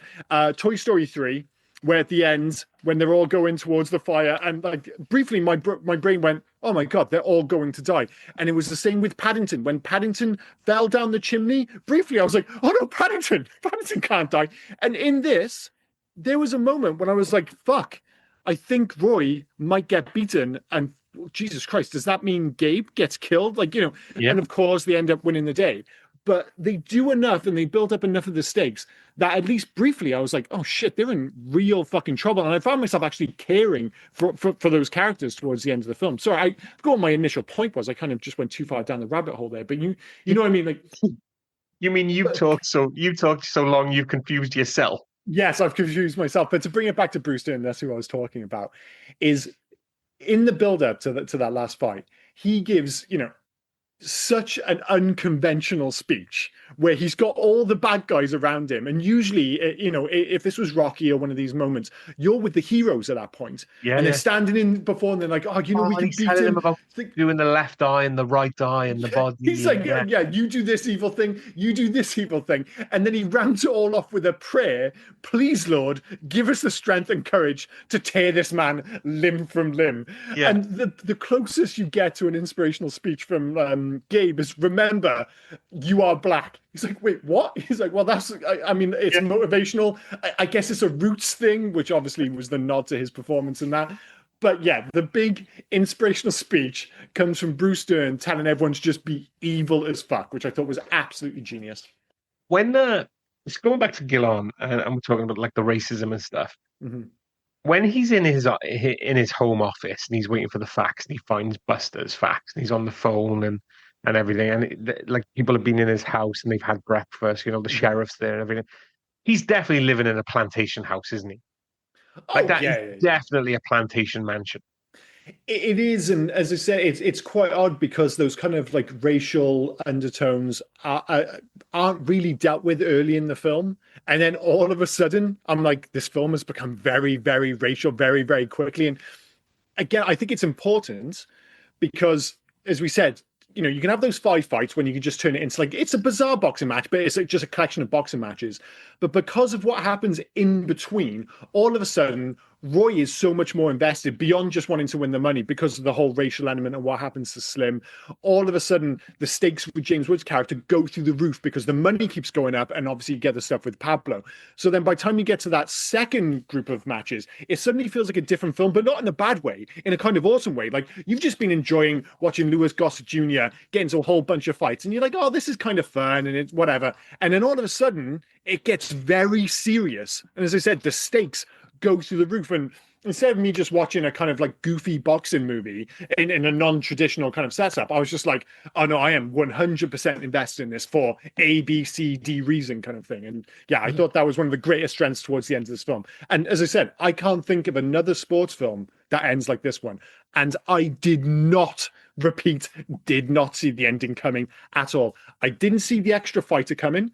Toy Story 3, where at the end, when they're all going towards the fire, and like briefly, my brain went, "Oh my god, they're all going to die." And it was the same with Paddington. When Paddington fell down the chimney, briefly, I was like, "Oh no, Paddington can't die." And in this, there was a moment when I was like, "Fuck." I think Roy might get beaten, and Jesus Christ, does that mean Gabe gets killed? Yeah, And of course they end up winning the day. But they do enough and they build up enough of the stakes that at least briefly I was like, oh shit, they're in real fucking trouble. And I found myself actually caring for those characters towards the end of the film. Sorry, I forgot what my initial point was. I kind of just went too far down the rabbit hole there. But you know what I mean? Like, you mean you talked so long you've confused yourself. yes, I've confused myself. But to bring it back to Brewster, and that's who I was talking about, is in the build up to that last fight, he gives, such an unconventional speech where he's got all the bad guys around him. And usually, if this was Rocky or one of these moments, you're with the heroes at that point, Yeah, and they're yeah. standing in before, and they're like, oh, we Oh, can he's beat telling him him. about doing the left eye and the right eye and the He's body, and like, yeah, yeah, you do this evil thing, you do this evil thing. And then he rounds it all off with a prayer. Please, Lord, give us the strength and courage to tear this man limb from limb. yeah, And the closest you get to an inspirational speech from Gabe is, remember, you are black. He's like, wait, what? He's like, well, I mean, it's yeah. motivational. I guess it's a roots thing, which obviously was the nod to his performance in that. But yeah, the big inspirational speech comes from Bruce Dern telling everyone to just be evil as fuck, which I thought was absolutely genius. When it's going back to Gillon, and we're talking about like the racism and stuff. Mhm. When he's in his home office and he's waiting for the fax and he finds Buster's fax and he's on the phone and everything and like people have been in his house and they've had breakfast, the Mhm. sheriff's there and everything. He's definitely living in a plantation house, isn't he? Like Oh that is yeah, yeah, yeah. definitely a plantation mansion. It is, and as I said, it's quite odd because those kind of like racial undertones aren't really dealt with early in the film, and then all of a sudden, I'm like, this film has become very, very racial, very, very quickly. And again, I think it's important because, as we said, you can have those five fights when you can just turn it into like it's a bizarre boxing match, but it's like just a collection of boxing matches. But because of what happens in between, all of a sudden, Roy is so much more invested beyond just wanting to win the money because of the whole racial element and what happens to Slim. All of a sudden, the stakes with James Woods' character go through the roof because the money keeps going up, and obviously you get the stuff with Pablo. So then by the time you get to that second group of matches, it suddenly feels like a different film, but not in a bad way, in a kind of awesome way. Like you've just been enjoying watching Lewis Gossett Jr. get into a whole bunch of fights, and you're like, oh, this is kind of fun and it's whatever. And then all of a sudden, it gets very serious. And as I said, the stakes go through the roof. And instead of me just watching a kind of like goofy boxing movie in a non-traditional kind of setup, I was just like, oh no, I am 100% invested in this for A, B, C, D reason kind of thing. And yeah, I thought that was one of the greatest strengths towards the end of this film. And as I said, I can't think of another sports film that ends like this one. And I did not did not see the ending coming at all. I didn't see the extra fighter coming.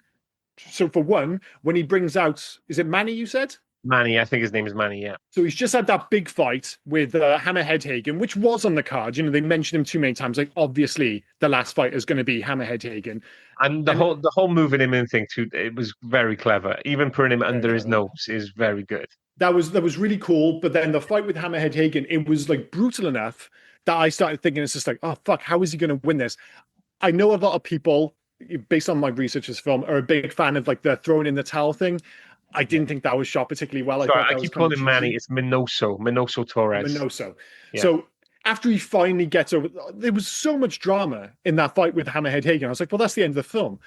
So for one, when he brings out, is it Manny, you said? Manny, I think his name is Manny. Yeah. So he's just had that big fight with Hammerhead Hagen, which was on the card. They mentioned him too many times. Like obviously, the last fight is going to be Hammerhead Hagen, And the whole moving him in thing too, it was very clever. Even putting him under his nose is very good. That was really cool. But then the fight with Hammerhead Hagen, it was like brutal enough that I started thinking it's just like, oh fuck, how is he going to win this? I know a lot of people, based on my research of this film, are a big fan of like the throwing in the towel thing. I didn't think that was shot particularly well. Sorry, I I keep calling him Manny. It's Minoso Torres. Minoso. Yeah. So after he finally gets over, there was so much drama in that fight with Hammerhead Hagen. I was like, well, that's the end of the film.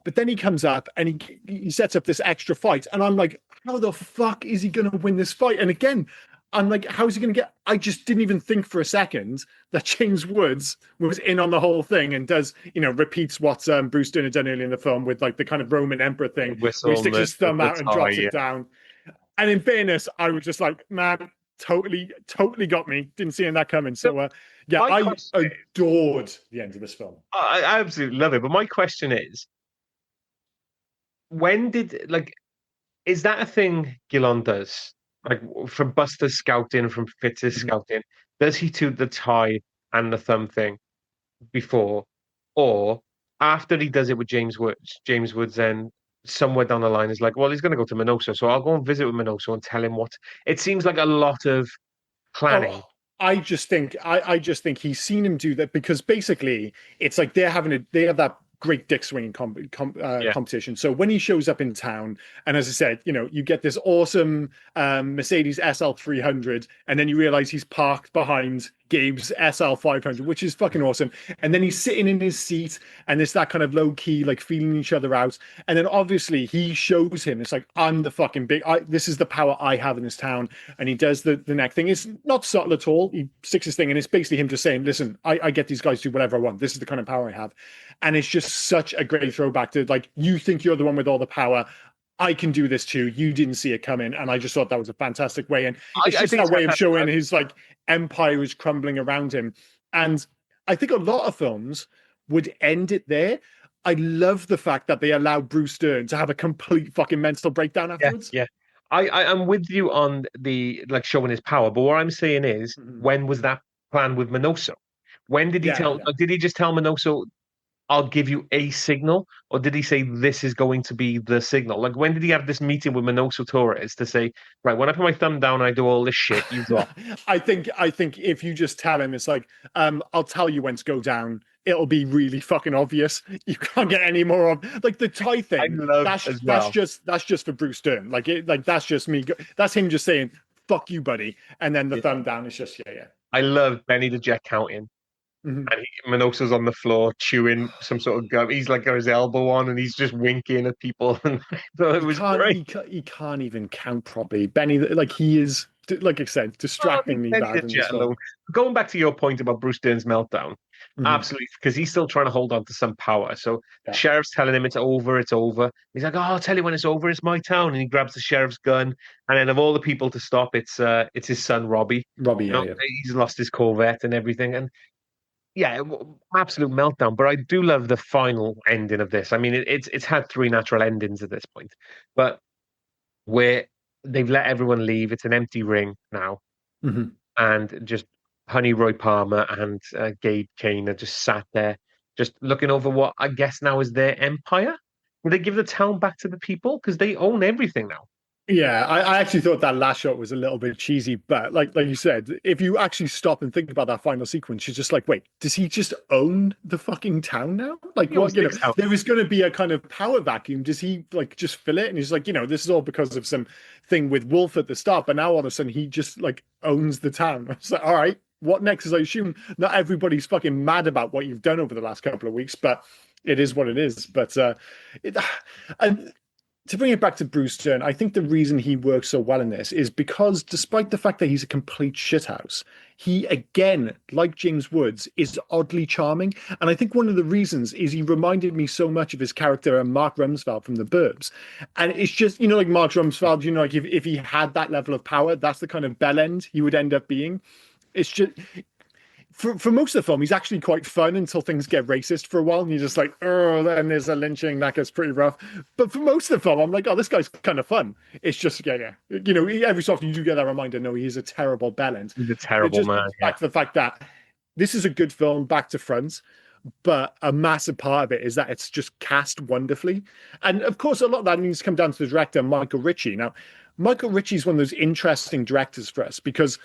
But then he comes up and he sets up this extra fight, and I'm like, how the fuck is he going to win this fight? And again, I'm like, how is he going to get? I just didn't even think for a second that James Woods was in on the whole thing and does, repeats what Bruce Dern had done earlier in the film with like the kind of Roman Emperor thing, where he sticks his thumb out and drops it down. And in fairness, I was just like, man, totally got me. Didn't see that coming. So, yeah, I adored the end of this film. I absolutely love it. But my question is, when did is that a thing Gillon does? Like from Buster's scouting, from Fitz's scouting, does he do the tie and the thumb thing before, or after he does it with James Woods? James Woods then somewhere down the line is like, well, he's going to go to Minoso, so I'll go and visit with Minoso and tell him what. It seems like a lot of planning. Oh, I just think he's seen him do that because basically it's like they have that great dick swinging competition. So when he shows up in town, and as I said, you get this awesome Mercedes SL 300, and then you realize he's parked behind Gabe's SL 500, which is fucking awesome. And then he's sitting in his seat, and it's that kind of low key, like feeling each other out. And then obviously he shows him, it's like, I'm the fucking big, this is the power I have in this town. And he does the neck thing. It's not subtle at all. He sticks his thing, and it's basically him just saying, listen, I get these guys to do whatever I want. This is the kind of power I have. And it's just such a great throwback to like, you think you're the one with all the power. I can do this too. You didn't see it coming. And I just thought that was a fantastic way. And it's just that way of showing his like empire is crumbling around him. And I think a lot of films would end it there. I love the fact that they allowed Bruce Dern to have a complete fucking mental breakdown afterwards. Yeah. I'm with you on the like showing his power, but what I'm saying is, when was that plan with Minoso? When did he did he just tell Minoso, I'll give you a signal, or did he say this is going to be the signal? Like, when did he have this meeting with Minoso Torres to say, right, when I put my thumb down and I do all this shit, you drop? I think if you just tell him, it's like, I'll tell you when to go down. It'll be really fucking obvious. You can't get any more of like the tie thing. That's just for Bruce Dern. Like that's just me. That's him just saying, "Fuck you, buddy," and then the thumb down is just yeah. I love Benny the Jet counting. And Minoso's on the floor chewing some sort of gum. He's like got his elbow on and he's just winking at people. And it was great. He can't even count properly. Benny, like he is like I said, Oh, they distractingly plenty bad of in this jet film. alone. Going back to your point about Bruce Dern's meltdown, Hmm. absolutely, because he's still trying to hold on to some power. So the Yeah. sheriff's telling him it's over, it's over. He's like, "Oh, I'll tell you when it's over. It's my town." And he grabs the sheriff's gun, and then of all the people to stop, it's his son Robbie. Robbie, You yeah, know, yeah. he's lost his Corvette and everything, and yeah, absolute meltdown. But I do love the final ending of this. I mean, it's had three natural endings at this point, but where they've let everyone leave. It's an empty ring now, Hmm. and just Honey Roy Palmer and Gabe Kane are just sat there, just looking over what I guess now is their empire. Will they give the town back to the people because they own everything now? Yeah, I actually thought that last shot was a little bit cheesy, but like you said, if you actually stop and think about that final sequence, you're just like, wait, does he just own the fucking town now? Like He owns what, Diggstown. there is going to be a kind of power vacuum. Does he like just fill it? And he's like, this is all because of some thing with Wolf at the start, but now all of a sudden he just like owns the town. It's like, all right, what next? As I assume not everybody's fucking mad about what you've done over the last couple of weeks, but it is what it is. But it, and to bring it back to Bruce Dern, I think the reason he works so well in this is because despite the fact that he's a complete shithouse, he again, like James Woods, is oddly charming. And I think one of the reasons is he reminded me so much of his character Mark Rumsfeld from The Burbs. And it's just, like Mark Rumsfeld, like if he had that level of power, that's the kind of bellend he would end up being. It's just for most of the film, he's actually quite fun until things get racist for a while, and you're just like, oh, then there's a lynching that gets pretty rough. But for most of the film, I'm like, oh, this guy's kind of fun. It's just, yeah. Every so often you do get that reminder, no, he's a terrible bellend. He's a It terrible just man. comes Yeah. back to the fact that this is a good film, back to front, but a massive part of it is that it's just cast wonderfully. And of course, a lot of that needs to come down to the director, Michael Ritchie. Now, Michael Ritchie's one of those interesting directors for us because,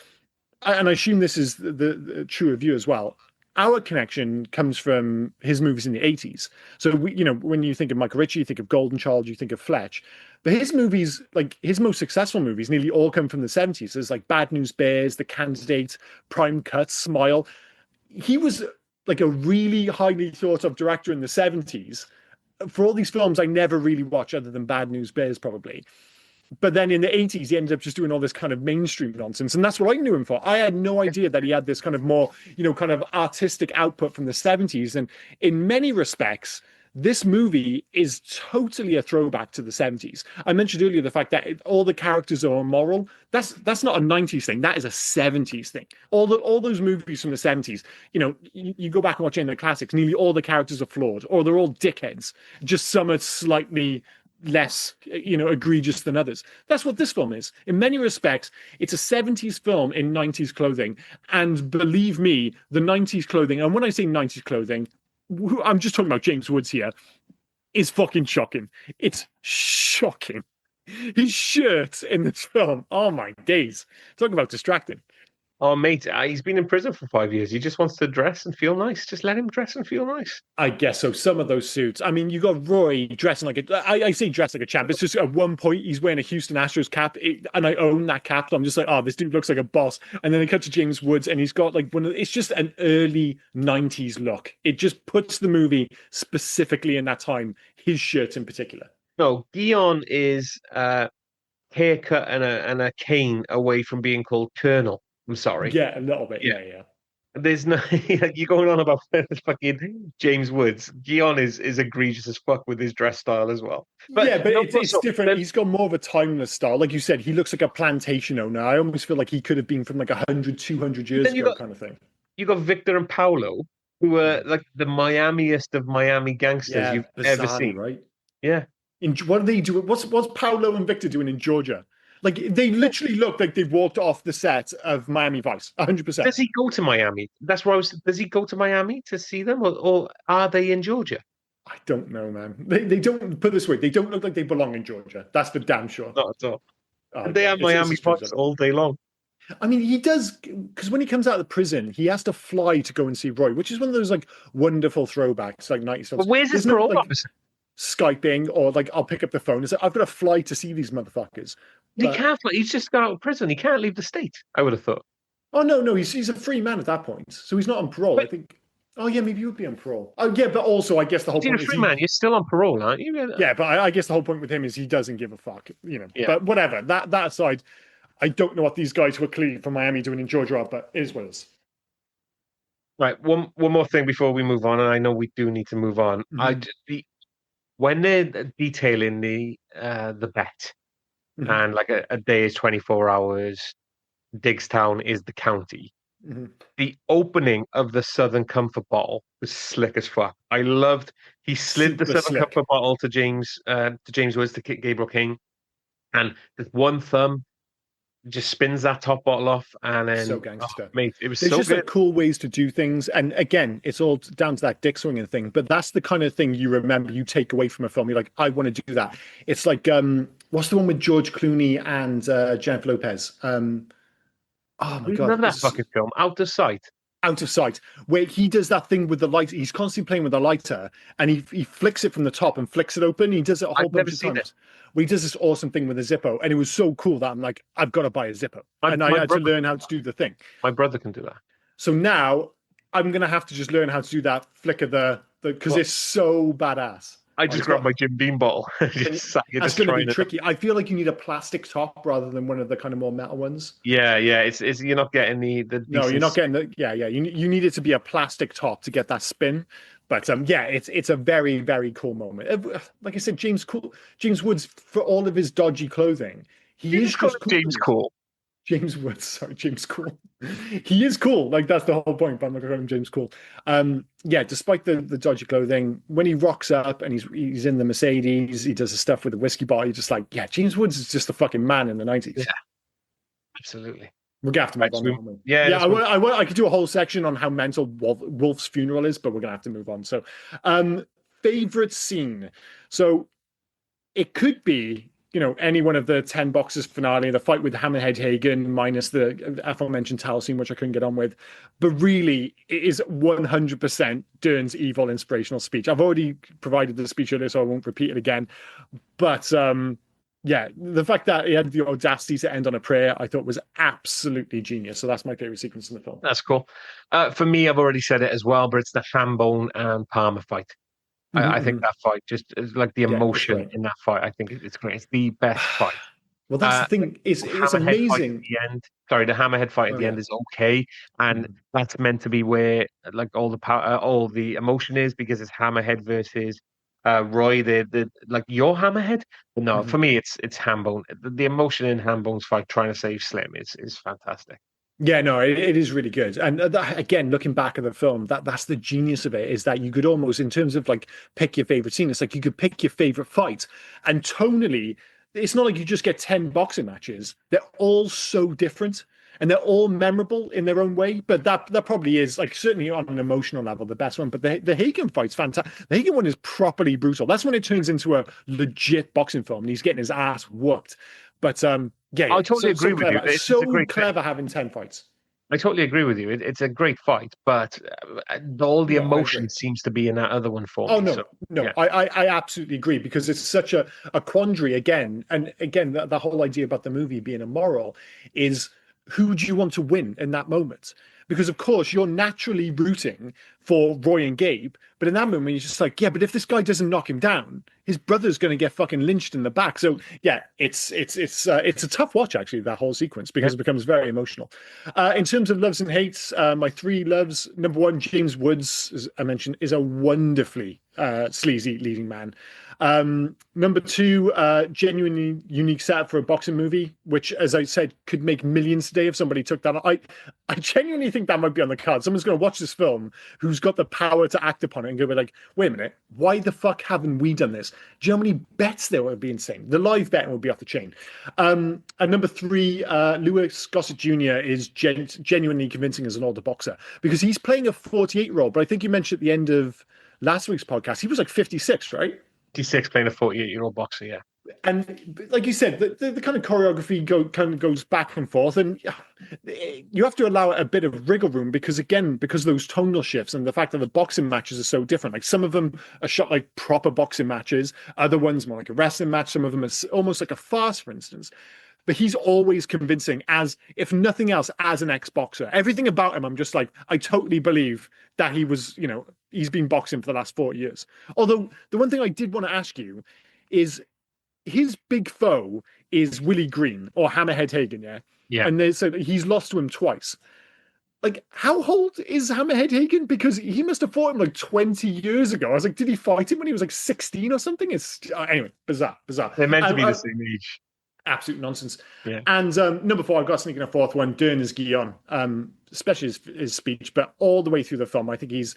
and I assume this is the true of you as well. Our connection comes from his movies in the 80s. So when you think of Michael Ritchie, you think of Golden Child, you think of Fletch. But his movies, like his most successful movies, nearly all come from the 70s. There's like Bad News Bears, The Candidate, Prime Cut, Smile. He was like a really highly thought of director in the 70s. For all these films I never really watched other than Bad News Bears, probably. But then in the 80s, he ended up just doing all this kind of mainstream nonsense. And that's what I knew him for. I had no idea that he had this kind of more, kind of artistic output from the 70s. And in many respects, this movie is totally a throwback to the 70s. I mentioned earlier the fact that all the characters are immoral. That's not a 90s thing. That is a 70s thing. All those movies from the 70s, you go back and watch any of the classics, nearly all the characters are flawed, or they're all dickheads. Just some are slightly less egregious than others. That's what this film is. In many respects, it's a 70s film in 90s clothing. And believe me, the 90s clothing, and when I say 90s clothing, I'm just talking about James Woods here, is fucking shocking. It's shocking. His shirt in this film, oh my days. Talk about distracting. Oh, mate, he's been in prison for 5 years. He just wants to dress and feel nice. Just let him dress and feel nice. I guess so. Some of those suits. I mean, you got Roy dressing like I say dressed like a champ. It's just at one point he's wearing a Houston Astros cap, and I own that cap. So I'm just like, oh, this dude looks like a boss. And then they cut to James Woods, and he's got like it's just an early '90s look. It just puts the movie specifically in that time. His shirt in particular. No, Guion is haircut and a cane away from being called Colonel. I'm sorry. Yeah, a little bit. Yeah. Yeah. There's no you're going on about fucking James Woods. Guion is egregious as fuck with his dress style as well. But Yeah, but no, it's different. He's got more of a timeless style. Like you said, he looks like a plantation owner. I almost feel like he could have been from like 100, 200 years then ago kind of thing. you got Victor and Paolo, who are like the Miamiest of Miami gangsters Yeah, you've ever bizarrely, seen. right? Yeah. What are they doing? What's Paolo and Victor doing in Georgia? Like they literally look like they've walked off the set of Miami Vice, 100%. Does he go to Miami? That's where I was. Does he go to Miami to see them, or are they in Georgia? I don't know, man. They don't put it this way. They don't look like they belong in Georgia. That's for damn sure. Not at all. Oh, And they yeah, have Miami it's true. Vice all day long. I mean, he does because when he comes out of prison, he has to fly to go and see Roy, which is one of those like wonderful throwbacks, like 90s films. But where's his There's no parole like officer? Skyping or like I'll pick up the phone and say I've got to fly to see these motherfuckers. He But can't. He's just got out of prison. He can't leave the state. I would have thought. oh no, he's a free man at that point, so he's not on parole. I But think. Oh yeah, maybe he would be on parole. Oh yeah, but also I guess the whole if you're a point is free man, you're still on parole, aren't you? yeah, but I guess the whole point with him is he doesn't give a fuck, Yeah. But whatever. That aside, I don't know what these guys who are clearly from Miami doing in Georgia are, but it is what it is. Right, one more thing before we move on, and I know we do need to move on. Mhm. When they're detailing the bet, Mhm. and like a day is 24 hours, Diggstown is the county. Mhm. The opening of the Southern Comfort bottle was slick as fuck. I loved he slid the Super Southern slick. Comfort bottle to James Woods to Gabriel King, and with one thumb just spins that top bottle off, and So then gangster. mate, it was There's so just good. like cool ways to do things, and again, it's all down to that dick swinging thing. But that's the kind of thing you remember, you take away from a film. You're like, I want to do that. It's like, what's the one with George Clooney and Jennifer Lopez? Oh I my God, love that fucking film. Out of sight. Out of Sight, where he does that thing with the light. He's constantly playing with the lighter, and he flicks it from the top and flicks it open. He does it a whole I've never bunch of seen it. times. Where he does this awesome thing with a Zippo, and it was so cool that I'm like, I've got to buy a Zippo, My and I my had to brother learn how to do the thing. my brother can do that. So now I'm gonna have to just learn how to do that flick of the because Well, it's so badass. I Oh, just it's grabbed got my Jim Beam bottle, and just sat here that's just going to be trying it. tricky. I feel like you need a plastic top rather than one of the kind of more metal ones. Yeah. It's you're not getting the No, you're decent. not getting the yeah. You need it to be a plastic top to get that spin. But yeah, it's a very very cool moment. Like I said, James Woods, for all of his dodgy clothing, he You is just call just it cool. James Cool. James Woods, sorry, James Cool. He is cool. Like that's the whole point. But I'm not going to call him James Cool. Yeah, despite the dodgy clothing, when he rocks up and he's in the Mercedes, he does the stuff with the whiskey bottle. You're just like, yeah, James Woods is just a fucking man in the Yeah, 90s. absolutely. We're gonna have to Right, move on now. Man. yeah, Yeah, let's move. I could do a whole section on how mental Wolf's funeral is, but we're gonna have to move on. So, favorite scene. So it could be, any one of the 10 boxes finale, the fight with Hammerhead Hagen, minus the aforementioned towel scene, which I couldn't get on with. But really, it is 100% Dern's evil inspirational speech. I've already provided the speech earlier, so I won't repeat it again. But yeah, the fact that he had the audacity to end on a prayer, I thought was absolutely genius. So that's my favorite sequence in the film. That's cool. For me, I've already said it as well, but it's the Hambone and Palmer fight. I think Mm-hmm. that fight just is like the Yeah, it's emotion great. in that fight. I think it's great. It's the best fight. Well, that's the Uh, thing. It's Hammerhead fight at amazing. the end. Sorry, the Hammerhead fight at Oh the end yeah. is okay, and Mhm. that's meant to be where like all the power, all the emotion is because it's Hammerhead versus Roy. The like your Hammerhead. But no, for Mhm. me, it's Hambone. The emotion in Hambone's fight trying to save Slim is fantastic. Yeah, no, it is really good. And again, looking back at the film, that's the genius of it is that you could almost, in terms of like pick your favorite scene, it's like you could pick your favorite fight. And tonally, it's not like you just get 10 boxing matches. They're all so different and they're all memorable in their own way. But that probably is like certainly on an emotional level, the best one. But the Hagen fight's fantastic. The Hagen one is properly brutal. That's when it turns into a legit boxing film and he's getting his ass whooped. But I yeah, totally so agree with you. clever. It's a So great thing. clever having 10 fights. I totally agree with you. It's a great fight, but all the No, I agree. emotion seems to be in that other one for Oh me. So no, no, yeah, I absolutely agree because it's such a quandary again, and again the whole idea about the movie being immoral is who do you want to win in that moment? Because of course you're naturally rooting for Roy and Gabe, but in that moment you're just like, yeah, but if this guy doesn't knock him down, his brother's going to get fucking lynched in the back. So yeah, it's a tough watch actually that whole sequence yeah. because it becomes very emotional. In terms of loves and hates, my three loves: number one, James Woods, as I mentioned, is a wonderfully sleazy leading man. Number two, genuinely unique setup for a boxing movie, which, as I said, could make millions today if somebody took that. I genuinely think that might be on the card. Someone's going to watch this film who's got the power to act upon it and go like, wait a minute, why the fuck haven't we done this? Do you know how many bets there would be insane? The live betting would be off the chain. And number three, Lewis Gossett Jr. is genuinely convincing as an older boxer because he's playing a 48-year-old. But I think you mentioned at the end of last week's podcast, he was like 56, right? 56 playing a 48-year-old boxer. Yeah, And like you said, the kind of choreography kind of goes back and forth, and you have to allow a bit of wriggle room because again, because of those tonal shifts and the fact that the boxing matches are so different. Like some of them are shot like proper boxing matches, other ones more like a wrestling match. Some of them are almost like a farce, for instance. But he's always convincing, as if nothing else, as an ex-boxer. Everything about him, I'm just like, I totally believe that he was, he's been boxing for the last 40 years. Although the one thing I did want to ask you is his big foe is Willie Green or Hammerhead Hagen, yeah. Yeah. And they said he's lost to him twice. Like, how old is Hammerhead Hagen? Because he must have fought him like 20 years ago. I was like, did he fight him when he was like 16 or something? It's anyway, bizarre. They're meant to And be the same age. absolute nonsense. Yeah. And number four, I've got sneaking a fourth one, Derner's Guion, especially his speech, but all the way through the film, I think he's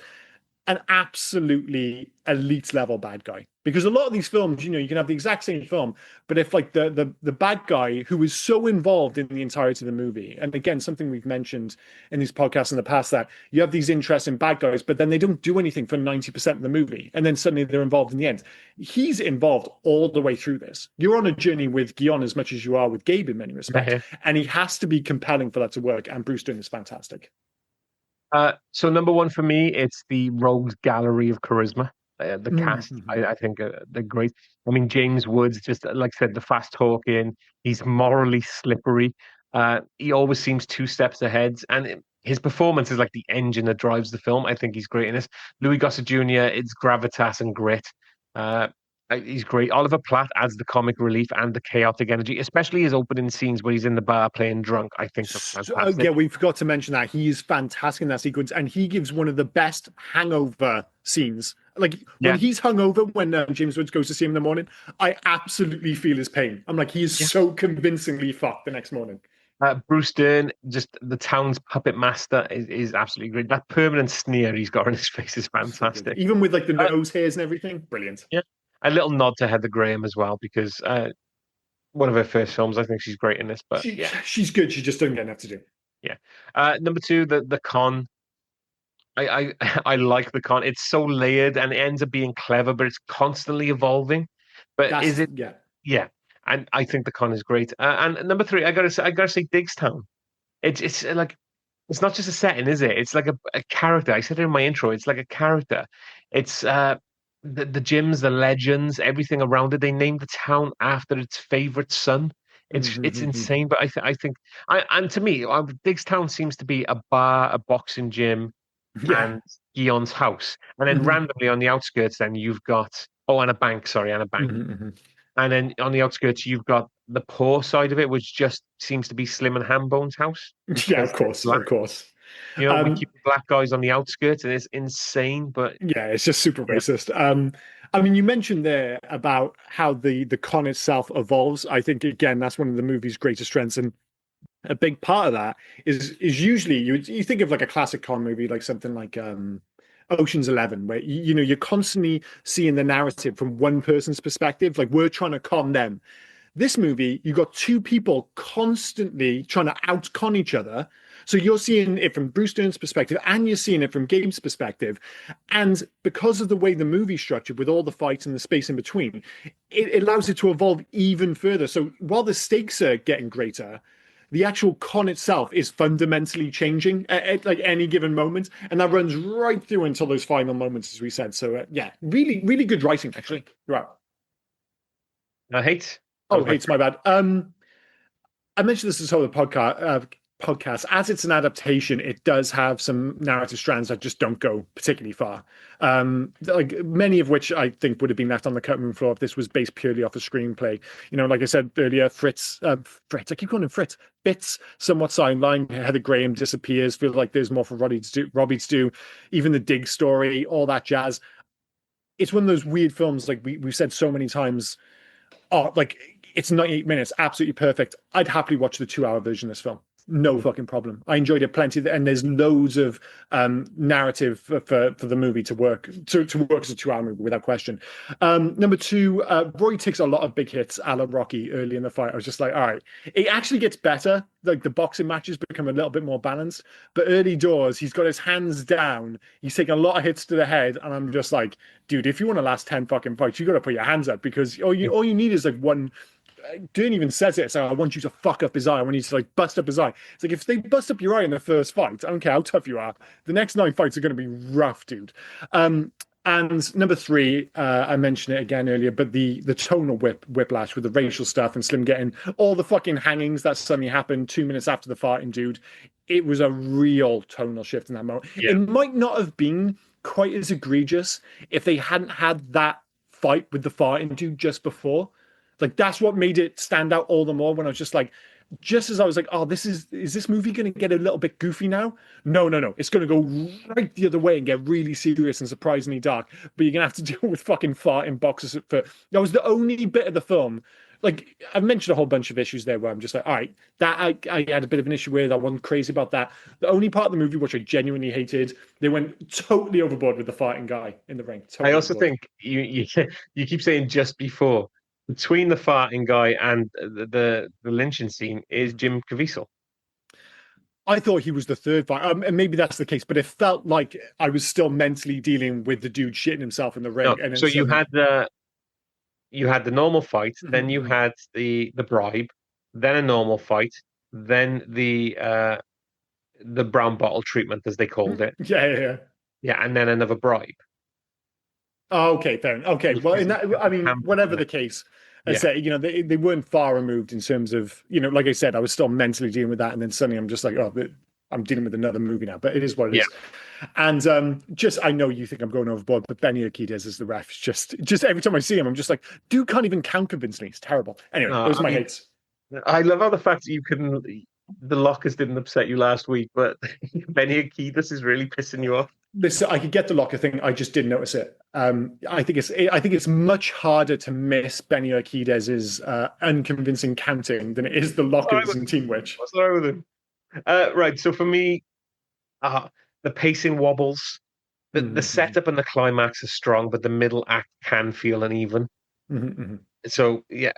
an absolutely elite level bad guy. Because a lot of these films, you can have the exact same film, but if like the bad guy who is so involved in the entirety of the movie, and again, something we've mentioned in these podcasts in the past, that you have these interesting bad guys, but then they don't do anything for 90% of the movie, and then suddenly they're involved in the end. He's involved all the way through this. You're on a journey with Guion as much as you are with Gabe in many respects, and he has to be compelling for that to work, and Bruce Dern is fantastic. So number one for me, it's the Rogues Gallery of Charisma. The cast, Mm-hmm. I think they're great. I mean, James Woods, just like I said, the fast talking. He's morally slippery. He always seems two steps ahead, and his performance is like the engine that drives the film. I think he's great in this. Louis Gossett Jr., it's gravitas and grit. Uh, he's great. Oliver Platt adds the comic relief and the chaotic energy, especially his opening scenes where he's in the bar playing drunk. I think that's fantastic. Yeah, we forgot to mention that he is fantastic in that sequence, and he gives one of the best hangover scenes. Like when Yeah. he's hungover, when James Woods goes to see him in the morning, I absolutely feel his pain. I'm like, he is so convincingly fucked the next morning. Bruce Dern, just the town's puppet master, is absolutely great. That permanent sneer he's got on his face is fantastic. Even with like the nose hairs and everything, brilliant. Yeah. A little nod to Heather Graham as well, because one of her first films, I think she's great in this. But yeah, She's good. She just doesn't get enough to do. yeah. Number two, the con. I like the con. It's so layered and it ends up being clever, but it's constantly evolving. But is it? Yeah. Yeah. And I think the con is great. And number three, I gotta say Diggstown. It's like it's not just a setting, is it? It's like a character. I said it in my intro. It's like a character. It's the gyms, the legends, everything around it. They named the town after its favorite son. It's insane. But I think and to me, Diggstown seems to be a bar, a boxing gym, Yeah. and Guion's house. And then randomly on the outskirts, then you've got and a bank. Sorry, and a bank. And then on the outskirts, you've got the poor side of it, which just seems to be Slim and Hambone's house. Yeah, of course, of course. We keep black guys on the outskirts, and it's insane. But yeah, it's just super racist. I mean, you mentioned there about how the con itself evolves. I think again, that's one of the movie's greatest strengths, and a big part of that is usually you think of like a classic con movie, like something like Ocean's 11, where you're constantly seeing the narrative from one person's perspective, like we're trying to con them. This movie, you got two people constantly trying to out-con each other. So you're seeing it from Bruce Dern's perspective and you're seeing it from Gabe's perspective. And because of the way the movie's structured with all the fights and the space in between, it allows it to evolve even further. So while the stakes are getting greater, the actual con itself is fundamentally changing at like any given moment. And that runs right through until those final moments, as we said. So yeah, really, really good writing, actually. Right. hate. Oh, hate's my bad. I mentioned this whole podcast. As it's an adaptation, it does have some narrative strands that just don't go particularly far. Like many of which I think would have been left on the cutting room floor if this was based purely off a screenplay. Like I said earlier, Fritz, I keep calling him Fritz. Fitz somewhat sidelined. Heather Graham disappears. Feel like there's more for Robbie to do. Even the Dig story, all that jazz. It's one of those weird films, like we've said so many times. Oh, like it's 98 minutes, absolutely perfect. I'd happily watch the 2-hour version of this film. No fucking problem. I enjoyed it plenty, and there's loads of narrative for the movie to work as a 2-hour movie without question. Number two, Roy takes a lot of big hits, a la Rocky early in the fight. I was just like, all right, it actually gets better. Like the boxing matches become a little bit more balanced, but early doors, he's got his hands down. He's taking a lot of hits to the head, and I'm just like, dude, if you want to last 10 fucking fights, you got to put your hands up because all you need is like one. Dern even says it, so I want you to fuck up his eye. I want you to like bust up his eye. It's like if they bust up your eye in the first fight, I don't care how tough you are. The next 9 fights are going to be rough, dude. And number three, I mentioned it again earlier, but the tonal whiplash with the racial stuff and Slim getting all the fucking hangings that suddenly happened 2 minutes after the fighting, dude. It was a real tonal shift in that moment. Yeah. It might not have been quite as egregious if they hadn't had that fight with the fighting dude just before. Like that's what made it stand out all the more when I was just like, just as I was like, oh, is this movie going to get a little bit goofy now? No, no, no. It's going to go right the other way and get really serious and surprisingly dark. But you're going to have to deal with fucking farting boxes. That was the only bit of the film. Like I've mentioned a whole bunch of issues there where I'm just like, all right, that I had a bit of an issue with. I wasn't crazy about that. The only part of the movie which I genuinely hated, they went totally overboard with the farting guy in the ring. I Totally also overboard. think you you keep saying just before between the farting guy and the lynching scene is Mhm. Jim Caviezel. I thought he was the third fight, and maybe that's the case, but it felt like I was still mentally dealing with the dude shitting himself in the No, ring, and then so suddenly, you had the normal fight, then you Mhm. had the bribe, then a normal fight, then the brown bottle treatment as they called it. Yeah, yeah, yeah. Yeah, and then another bribe. Oh, okay, fair enough. Okay, well, in Because he that, put I the mean, camera on whatever it. the case, I Yeah, say, they weren't far removed in terms of, like I said, I was still mentally dealing with that, and then suddenly I'm just like, oh, I'm dealing with another movie now, but it is what it yeah. is. And just, I know you think I'm going overboard, but Benny Urquidez as the ref is just every time I see him, I'm just like, dude can't even count convincingly. It's terrible. Anyway, those are I my mean, hates. I love how the fact that you couldn't. The lockers didn't upset you last week, but Benny Akidas is really pissing you off. This I could get the locker thing. I just didn't notice it. I think it's much harder to miss Benny Urquidez's unconvincing counting than it is the What's all right lockers with in Team Witch. what's all right with him? Right. So for me, uh, the pacing wobbles. The Mm-hmm, setup and the climax is strong, but the middle act can feel uneven. mm-hmm, mm-hmm. So yeah,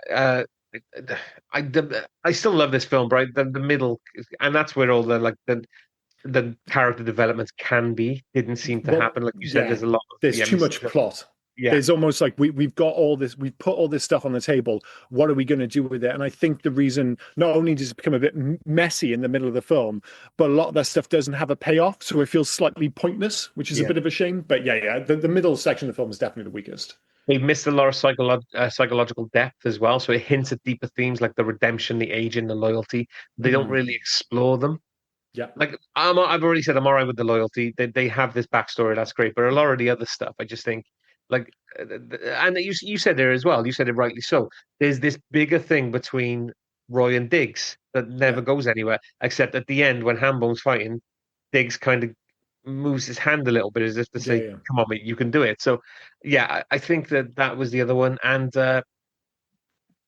I still love this film, right? The middle, and that's where all the character developments can be. Didn't seem to Well, happen, like you said. yeah, There's a lot of there's too missing. much plot. Yeah, There's almost like we've got all this, we've put all this stuff on the table. What are we going to do with it? And I think the reason not only does it become a bit messy in the middle of the film, but a lot of that stuff doesn't have a payoff, so it feels slightly pointless, which is a yeah. bit of a shame. But yeah, yeah, the middle section of the film is definitely the weakest. They missed a lot of psychological depth as well. So it hints at deeper themes like the redemption, the aging, the loyalty. They don't Mm, really explore them. yeah. Like I've already said, I'm all right with the loyalty. They have this backstory that's great, but a lot of the other stuff, I just think, like, and you said there as well. You said it rightly so. There's this bigger thing between Roy and Diggs that never Yeah. goes anywhere, except at the end when Hambone's fighting, Diggs kind of moves his hand a little bit as if to Yeah, say, yeah. "Come on, mate, you can do it." So, yeah, I think that was the other one, and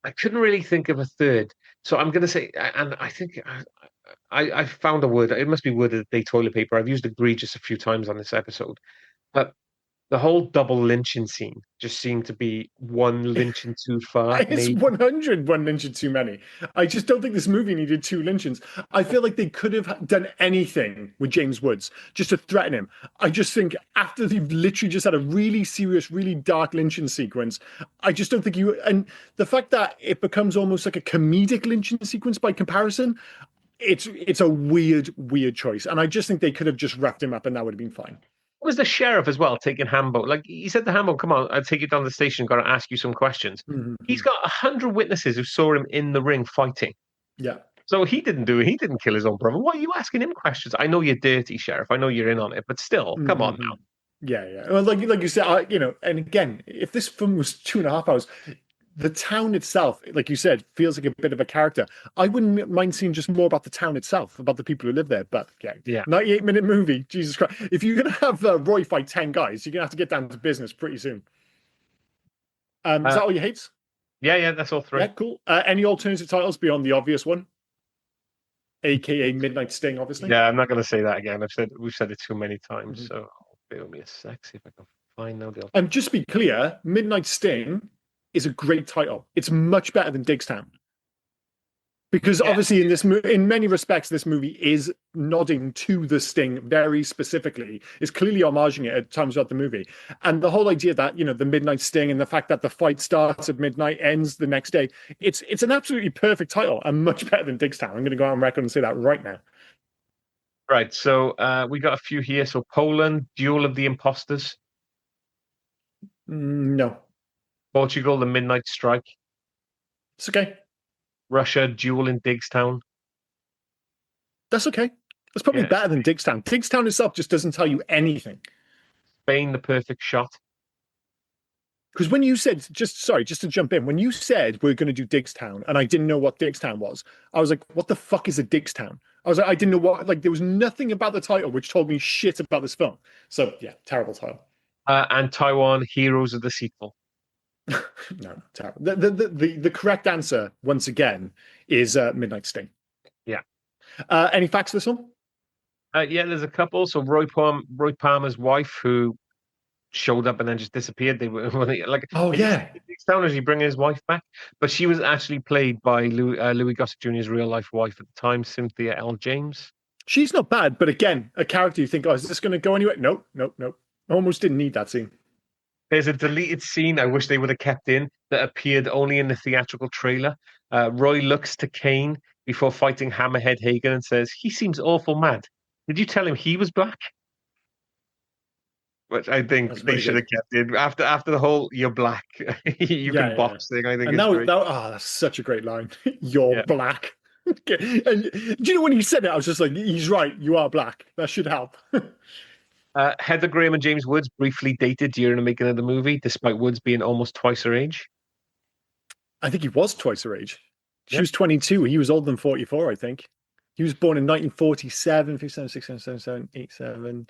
I couldn't really think of a third. So I'm going to say, and I think I found a word. It must be word of the day toilet paper. I've used egregious a few times on this episode, but the whole double lynching scene just seemed to be one lynching too far. It's Maybe, 100 one lynching too many. I just don't think this movie needed two lynchings. I feel like they could have done anything with James Woods just to threaten him. I just think after they've literally just had a really serious, really dark lynching sequence, I just don't think you. And the fact that it becomes almost like a comedic lynching sequence by comparison, it's a weird, weird choice. And I just think they could have just wrapped him up and that would have been fine. was the sheriff as well taking Hambo? Like he said to Hambo, "Come on, I'll take you down to the station. Got to ask you some questions." He's Mhm. got 100 witnesses who saw him in the ring fighting. Yeah. So he didn't do it. He didn't kill his own brother. Why are you asking him questions? I know you're dirty, sheriff. I know you're in on it, but still, come on Hmm. now. Yeah, yeah. Well, like you said, and again, if this film was 2.5 hours, the town itself, like you said, feels like a bit of a character. I wouldn't mind seeing just more about the town itself, about the people who live there. But yeah, Yeah. 98-minute movie, Jesus Christ! If you're gonna have Roy fight 10 guys, you're gonna have to get down to business pretty soon. Is Uh, that all your hates? yeah, yeah, that's all Yeah, three. cool. Any alternative titles beyond the obvious one, aka Midnight Sting, obviously. Yeah, I'm not going to say that again. We've said it too many times. Mhm. So bear with me a sec, see if I can find now the And just be clear, Midnight Sting is a great title. It's much better than Diggstown. Because yeah, obviously in many respects this movie is nodding to the Sting very specifically, is clearly homaging it at times throughout the movie, and the whole idea that the Midnight Sting and the fact that the fight starts at midnight, ends the next day, it's an absolutely perfect title and much better than Diggstown. I'm going to go out on record and say that right now. right. So we got a few here. So Poland, Duel of the Imposters. No, Portugal, The Midnight Strike. it's okay. Russia, Duel in Diggstown. That's okay. That's probably Yeah, better than Diggstown. Diggstown itself just doesn't tell you anything. Spain, The Perfect Shot. Because when you said, just to jump in, when you said we're going to do Diggstown, and I didn't know what Diggstown was, I was like, what the fuck is a Diggstown? I was like, I didn't know what, like, there was nothing about the title which told me shit about this film. So, yeah, terrible title. And Taiwan Heroes of the sequel. No, terrible. The correct answer, once again, is Midnight Sting. Yeah. Any facts for this one? Yeah, there's a couple. So Roy Palmer's wife, who showed up and then just disappeared. They were like, Oh, yeah. Diggstown, is he bringing his wife back? But she was actually played by Louis Gossett Jr.'s real life wife at the time, Cynthia L. James. She's not bad, but again, a character you think, oh, is this going to go anywhere? Nope, nope, nope. Almost didn't need that scene. There's a deleted scene I wish they would have kept in that appeared only in the theatrical trailer. Roy looks to Kane before fighting Hammerhead Hagen and says, "He seems awful mad. Did you tell him he was black?" Which I think That's they very should have good. kept in after the whole "you're black, you Yeah, can yeah, yeah. box" thing. I think And it's great. that's such a great line. You're Yeah. black. And do you know when he said it, I was just like, he's right. You are black. That should help. Heather Graham and James Woods briefly dated during the making of the movie, despite Woods being almost twice her age. I think he was twice her age. She Yeah. was 22. He was older than 44, I think. He was born in 1947, 57, 67, 77, 87.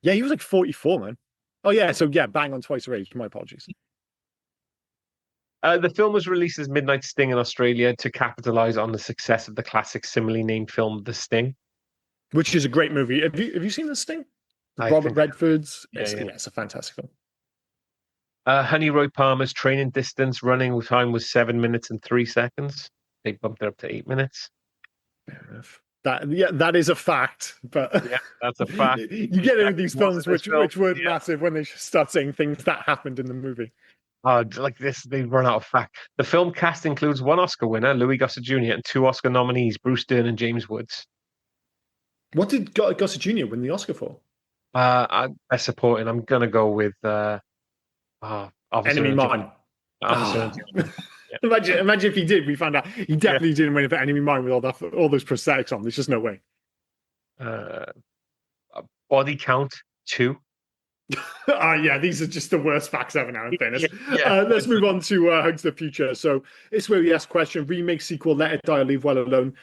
Yeah, he was like 44, man. Oh, yeah. So, yeah, bang on twice her age. My apologies. The film was released as Midnight Sting in Australia to capitalize on the success of the classic similarly named film The Sting. Which is a great movie. Have you seen this thing? I Robert think, Redford's. yeah, It's, yeah. yeah, it's a fantastic film. Honey Roy Palmer's training distance running time was 7 minutes and 3 seconds. They bumped it up to 8 minutes. Fair enough. That is a fact, but Yeah, that's a fact. you get it with these films This film, which weren't yeah. massive when they start saying things that happened in the movie. Like this, they run out of fact. The film cast includes one Oscar winner, Louis Gossett Jr., and two Oscar nominees, Bruce Dern and James Woods. What did Gossett Jr. win the Oscar for? Best supporting. I'm gonna go with Officer Enemy and Mine. Officer and Ah. Imagine if he did. We found out he definitely didn't win it for Enemy Mine with all those prosthetics on. There's just no way. uh, Body Count 2. Yeah, these are just the worst facts ever now, in fairness. Yeah. Let's move on to Hugs the Future. So it's where we ask question, remake, sequel, Let It Die or Leave Well Alone.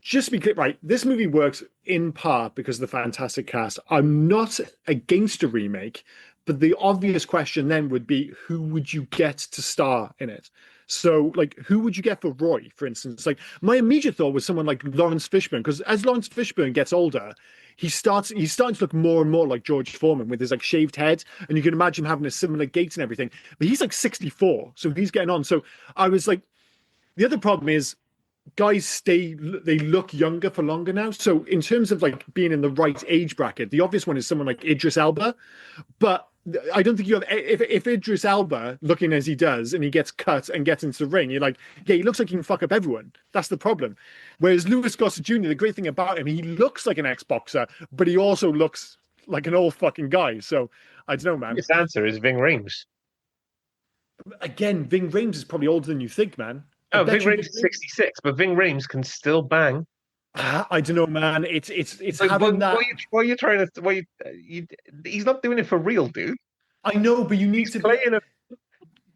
Just to be clear, right, this movie works in part because of the fantastic cast. I'm not against a remake, but the obvious question then would be, who would you get to star in it? So, like, who would you get for Roy, for instance? Like, my immediate thought was someone like Lawrence Fishburne, because as Lawrence Fishburne gets older, he's starting to look more and more like George Foreman with his like shaved head, and you can imagine having a similar gait and everything. But he's like 64, so he's getting on. So I was like, the other problem is guys they look younger for longer now. So in terms of like being in the right age bracket, the obvious one is someone like Idris Elba, but I don't think you have if Idris Elba looking as he does and he gets cut and gets into the ring, you're like, yeah, he looks like he can fuck up everyone. That's the problem. Whereas Louis Gossett Jr., the great thing about him, he looks like an ex-boxer, but he also looks like an old fucking guy. So I don't know, man. His answer is Ving Rhames. Again, Ving Rhames is probably older than you think, man. Oh, Ving Rhames is 66, but Ving Rhames can still bang. I don't know, man. It's Like, having that. What are you trying to? He's not doing it for real, dude. I know, but you need He's to playing a.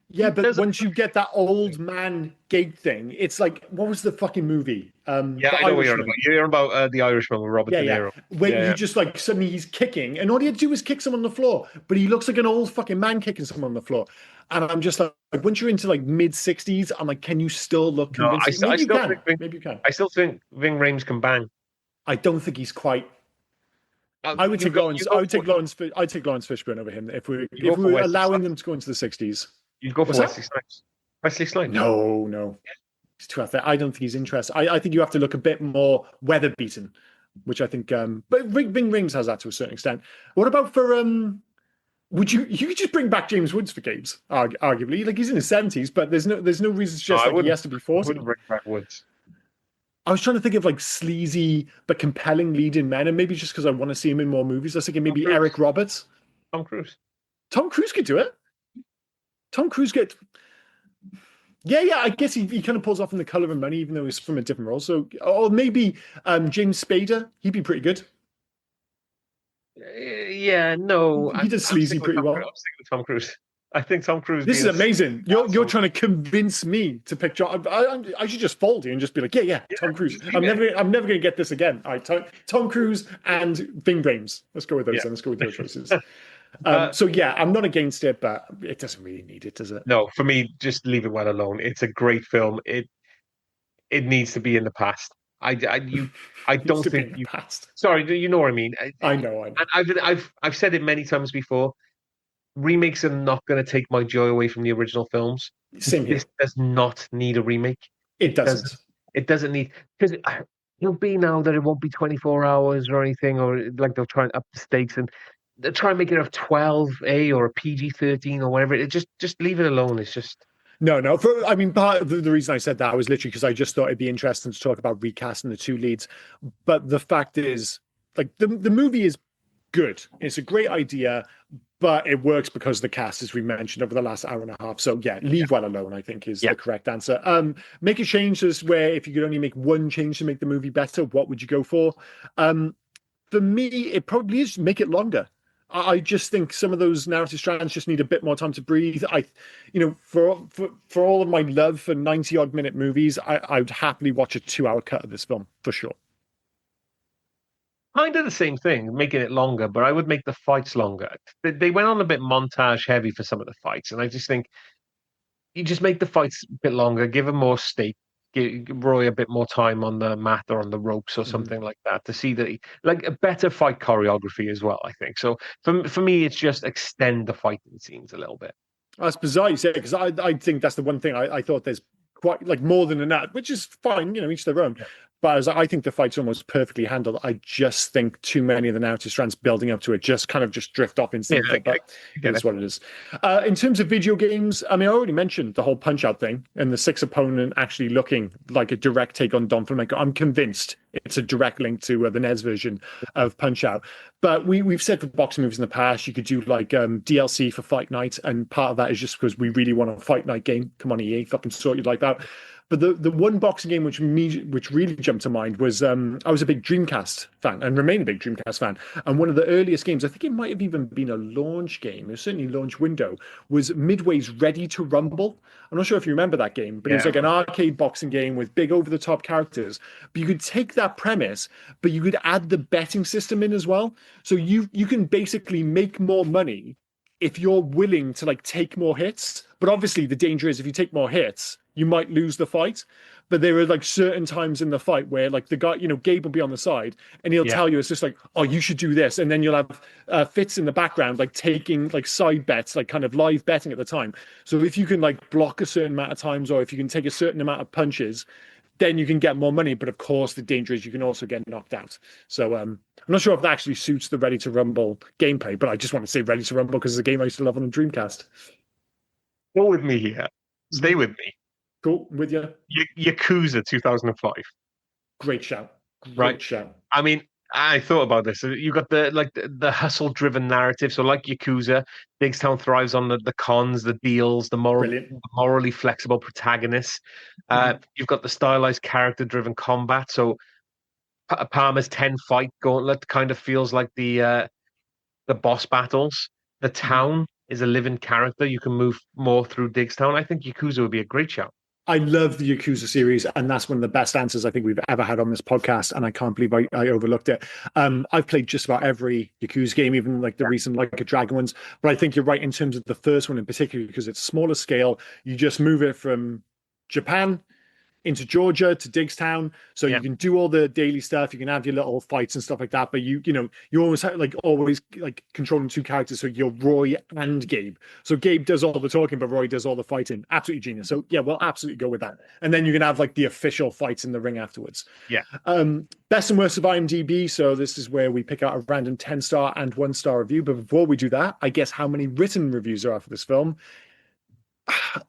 Yeah, but There's a- once you get that old man gait thing, it's like, what was the fucking movie? Yeah, The I know what you're on Irishman. about. You're on about the Irishman with Robert Yeah, De yeah. Niro. Where Yeah, you yeah. just like suddenly he's kicking, and all he had to do was kick someone on the floor, but he looks like an old fucking man kicking someone on the floor. And I'm just like once you're into like mid-60s, I'm like, can you still look No, convincing? I Maybe you still can. think Ving, Maybe you can. I still think Ving Rhames can bang. I don't think he's quite. I would You take go- Lawrence. you go I would take for- Lawrence. I'd take Lawrence Fishburne over him if we You go if for we were Wesley allowing Snipes. them to go into the 60s. You'd go for What's that? Wesley Snipes. Wesley Snipes. No, no. He's too athletic. I don't think he's interested. I think you have to look a bit more weather beaten, which I think. But Ving Rhames has that to a certain extent. What about for Would you could just bring back James Woods for games? Arguably, like he's in his 70s, but there's no reason to No, just I like he wouldn't- has to be I 40. wouldn't bring back Woods. I was trying to think of like sleazy but compelling leading men, and maybe just because I want to see him in more movies, I was thinking maybe Tom Cruise. Eric Roberts. Tom Cruise. Tom Cruise could do it. Tom Cruise could. Yeah. I guess he kind of pulls off in The Color of Money, even though he's from a different role. So, or maybe James Spader. He'd be pretty good. Yeah, no. He does sleazy pretty well. I'm sticking with Tom Cruise. I think Tom Cruise This is being amazing. You're awesome. trying to convince me to pick John. I should just fold you and just be like, yeah, Tom Cruise. Just leave it. I'm never gonna get this again. All right, Tom Cruise and Ving Rhames. Let's go with those. Yeah. Then. Let's go with your choices. Uh, So yeah, I'm not against it, but it doesn't really need it, does it? no, for me, just leave it well alone. It's a great film. It needs to be in the past. I It needs don't to be think in the you. past. Sorry, you know what I mean. I know. I know. And I've said it many times before. Remakes are not going to take my joy away from the original films. Same here. This does not need a remake. It Doesn't. doesn't. It doesn't need because it'll be now that it won't be 24 hours or anything, or like they'll try and up the stakes and they'll try and make it a 12A or a PG-13 or whatever. It just leave it alone. It's just No, no. I mean, part of the reason I said that was literally because I just thought it'd be interesting to talk about recasting the two leads. But the fact is, like, the movie is good. It's a great idea, but it works because the cast, as we mentioned, over the last hour and a half. So yeah, leave well alone, I think, is yeah. the correct answer. Make a change as where if you could only make one change to make the movie better, what would you go for? For me, it probably is make it longer. I just think some of those narrative strands just need a bit more time to breathe. For all of my love for 90 odd minute movies, I'd happily watch a 2 hour cut of this film for sure. Kind of the same thing, making it longer, but I would make the fights longer. They went on a bit montage heavy for some of the fights, and I just think you just make the fights a bit longer, give him more stake, give Roy a bit more time on the mat or on the ropes or Mhm. something like that to see that he like a better fight choreography as well. I think so. For me, it's just extend the fighting scenes a little bit. That's bizarre you say because I think that's the one thing I thought there's quite like more than enough, which is fine, each their own. Yeah. But as I think the fight's almost perfectly handled. I just think too many of the narrative strands building up to it just kind of just drift off Yeah, instantly. But I it get is it. what it is. In terms of video games, I mean, I already mentioned the whole Punch Out thing and the six opponent actually looking like a direct take on Don Flamenco. I'm convinced it's a direct link to the NES version of Punch Out. But we've said for boxing movies in the past, you could do like DLC for Fight Night, and part of that is just because we really want a Fight Night game. Come on, EA, fucking sort your life out. But the one boxing game which really jumped to mind was I was a big Dreamcast fan and remain a big Dreamcast fan. And one of the earliest games, I think it might have even been a launch game, it was certainly launch window, was Midway's Ready to Rumble. I'm not sure if you remember that game, but it was Yeah, like an arcade boxing game with big over the top characters. But you could take that premise, but you could add the betting system in as well. So you can basically make more money if you're willing to like take more hits. But obviously the danger is if you take more hits, you might lose the fight. But there are like certain times in the fight where like the guy, Gabe will be on the side and he'll yeah, tell you it's just like, oh, you should do this. And then you'll have Fitz in the background, like taking like side bets, like kind of live betting at the time. So if you can like block a certain amount of times or if you can take a certain amount of punches, then you can get more money. But of course, the danger is you can also get knocked out. So I'm not sure if that actually suits the Ready to Rumble gameplay, but I just want to say Ready to Rumble because it's a game I used to love on the Dreamcast. go with me here. Stay Mhm. with me. Cool, with you. Yakuza 2005. Great shout. Right. Great shout. I mean, I thought about this. You got the hustle driven narrative. So like Yakuza, Diggstown thrives on the cons, the deals, Brilliant. morally flexible protagonists. Mhm. You've got the stylized character driven combat. So Palmer's 10 fight gauntlet kind of feels like the boss battles. The Mhm. town is a living character. You can move more through Diggstown. I think Yakuza would be a great shout. I love the Yakuza series, and that's one of the best answers I think we've ever had on this podcast. And I can't believe I overlooked it. I've played just about every Yakuza game, even like the recent Like a Dragon ones. But I think you're right in terms of the first one in particular, because it's smaller scale. You just move it from Japan into Georgia to Diggstown, so Yeah. you can do all the daily stuff. You can have your little fights and stuff like that. But you always have like always like controlling two characters. So you're Roy and Gabe. So Gabe does all the talking, but Roy does all the fighting. Absolutely genius. So yeah, we'll absolutely go with that. And then you can have like the official fights in the ring afterwards. Yeah. Best and worst of IMDb. So this is where we pick out a random 10-star and 1-star review. But before we do that, I guess how many written reviews there are for this film.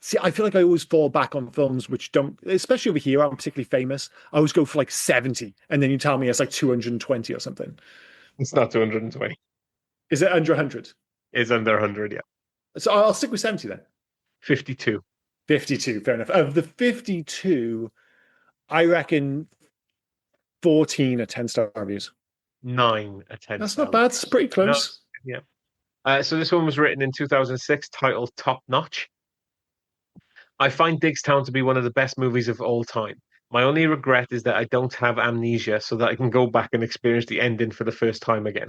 See, I feel like I always fall back on films which don't, especially over here, I'm particularly famous. I always go for like 70, and then you tell me it's like 220 or something. It's not 220. Is it under 100? It's under 100, yeah. So I'll stick with 70 then. 52. 52, fair enough. Of the 52, I reckon 14 are 10-star reviews. 9 a 10 That's not star. bad. It's pretty No, close. yeah. So this one was written in 2006, titled Top Notch. I find Diggstown to be one of the best movies of all time. My only regret is that I don't have amnesia so that I can go back and experience the ending for the first time again.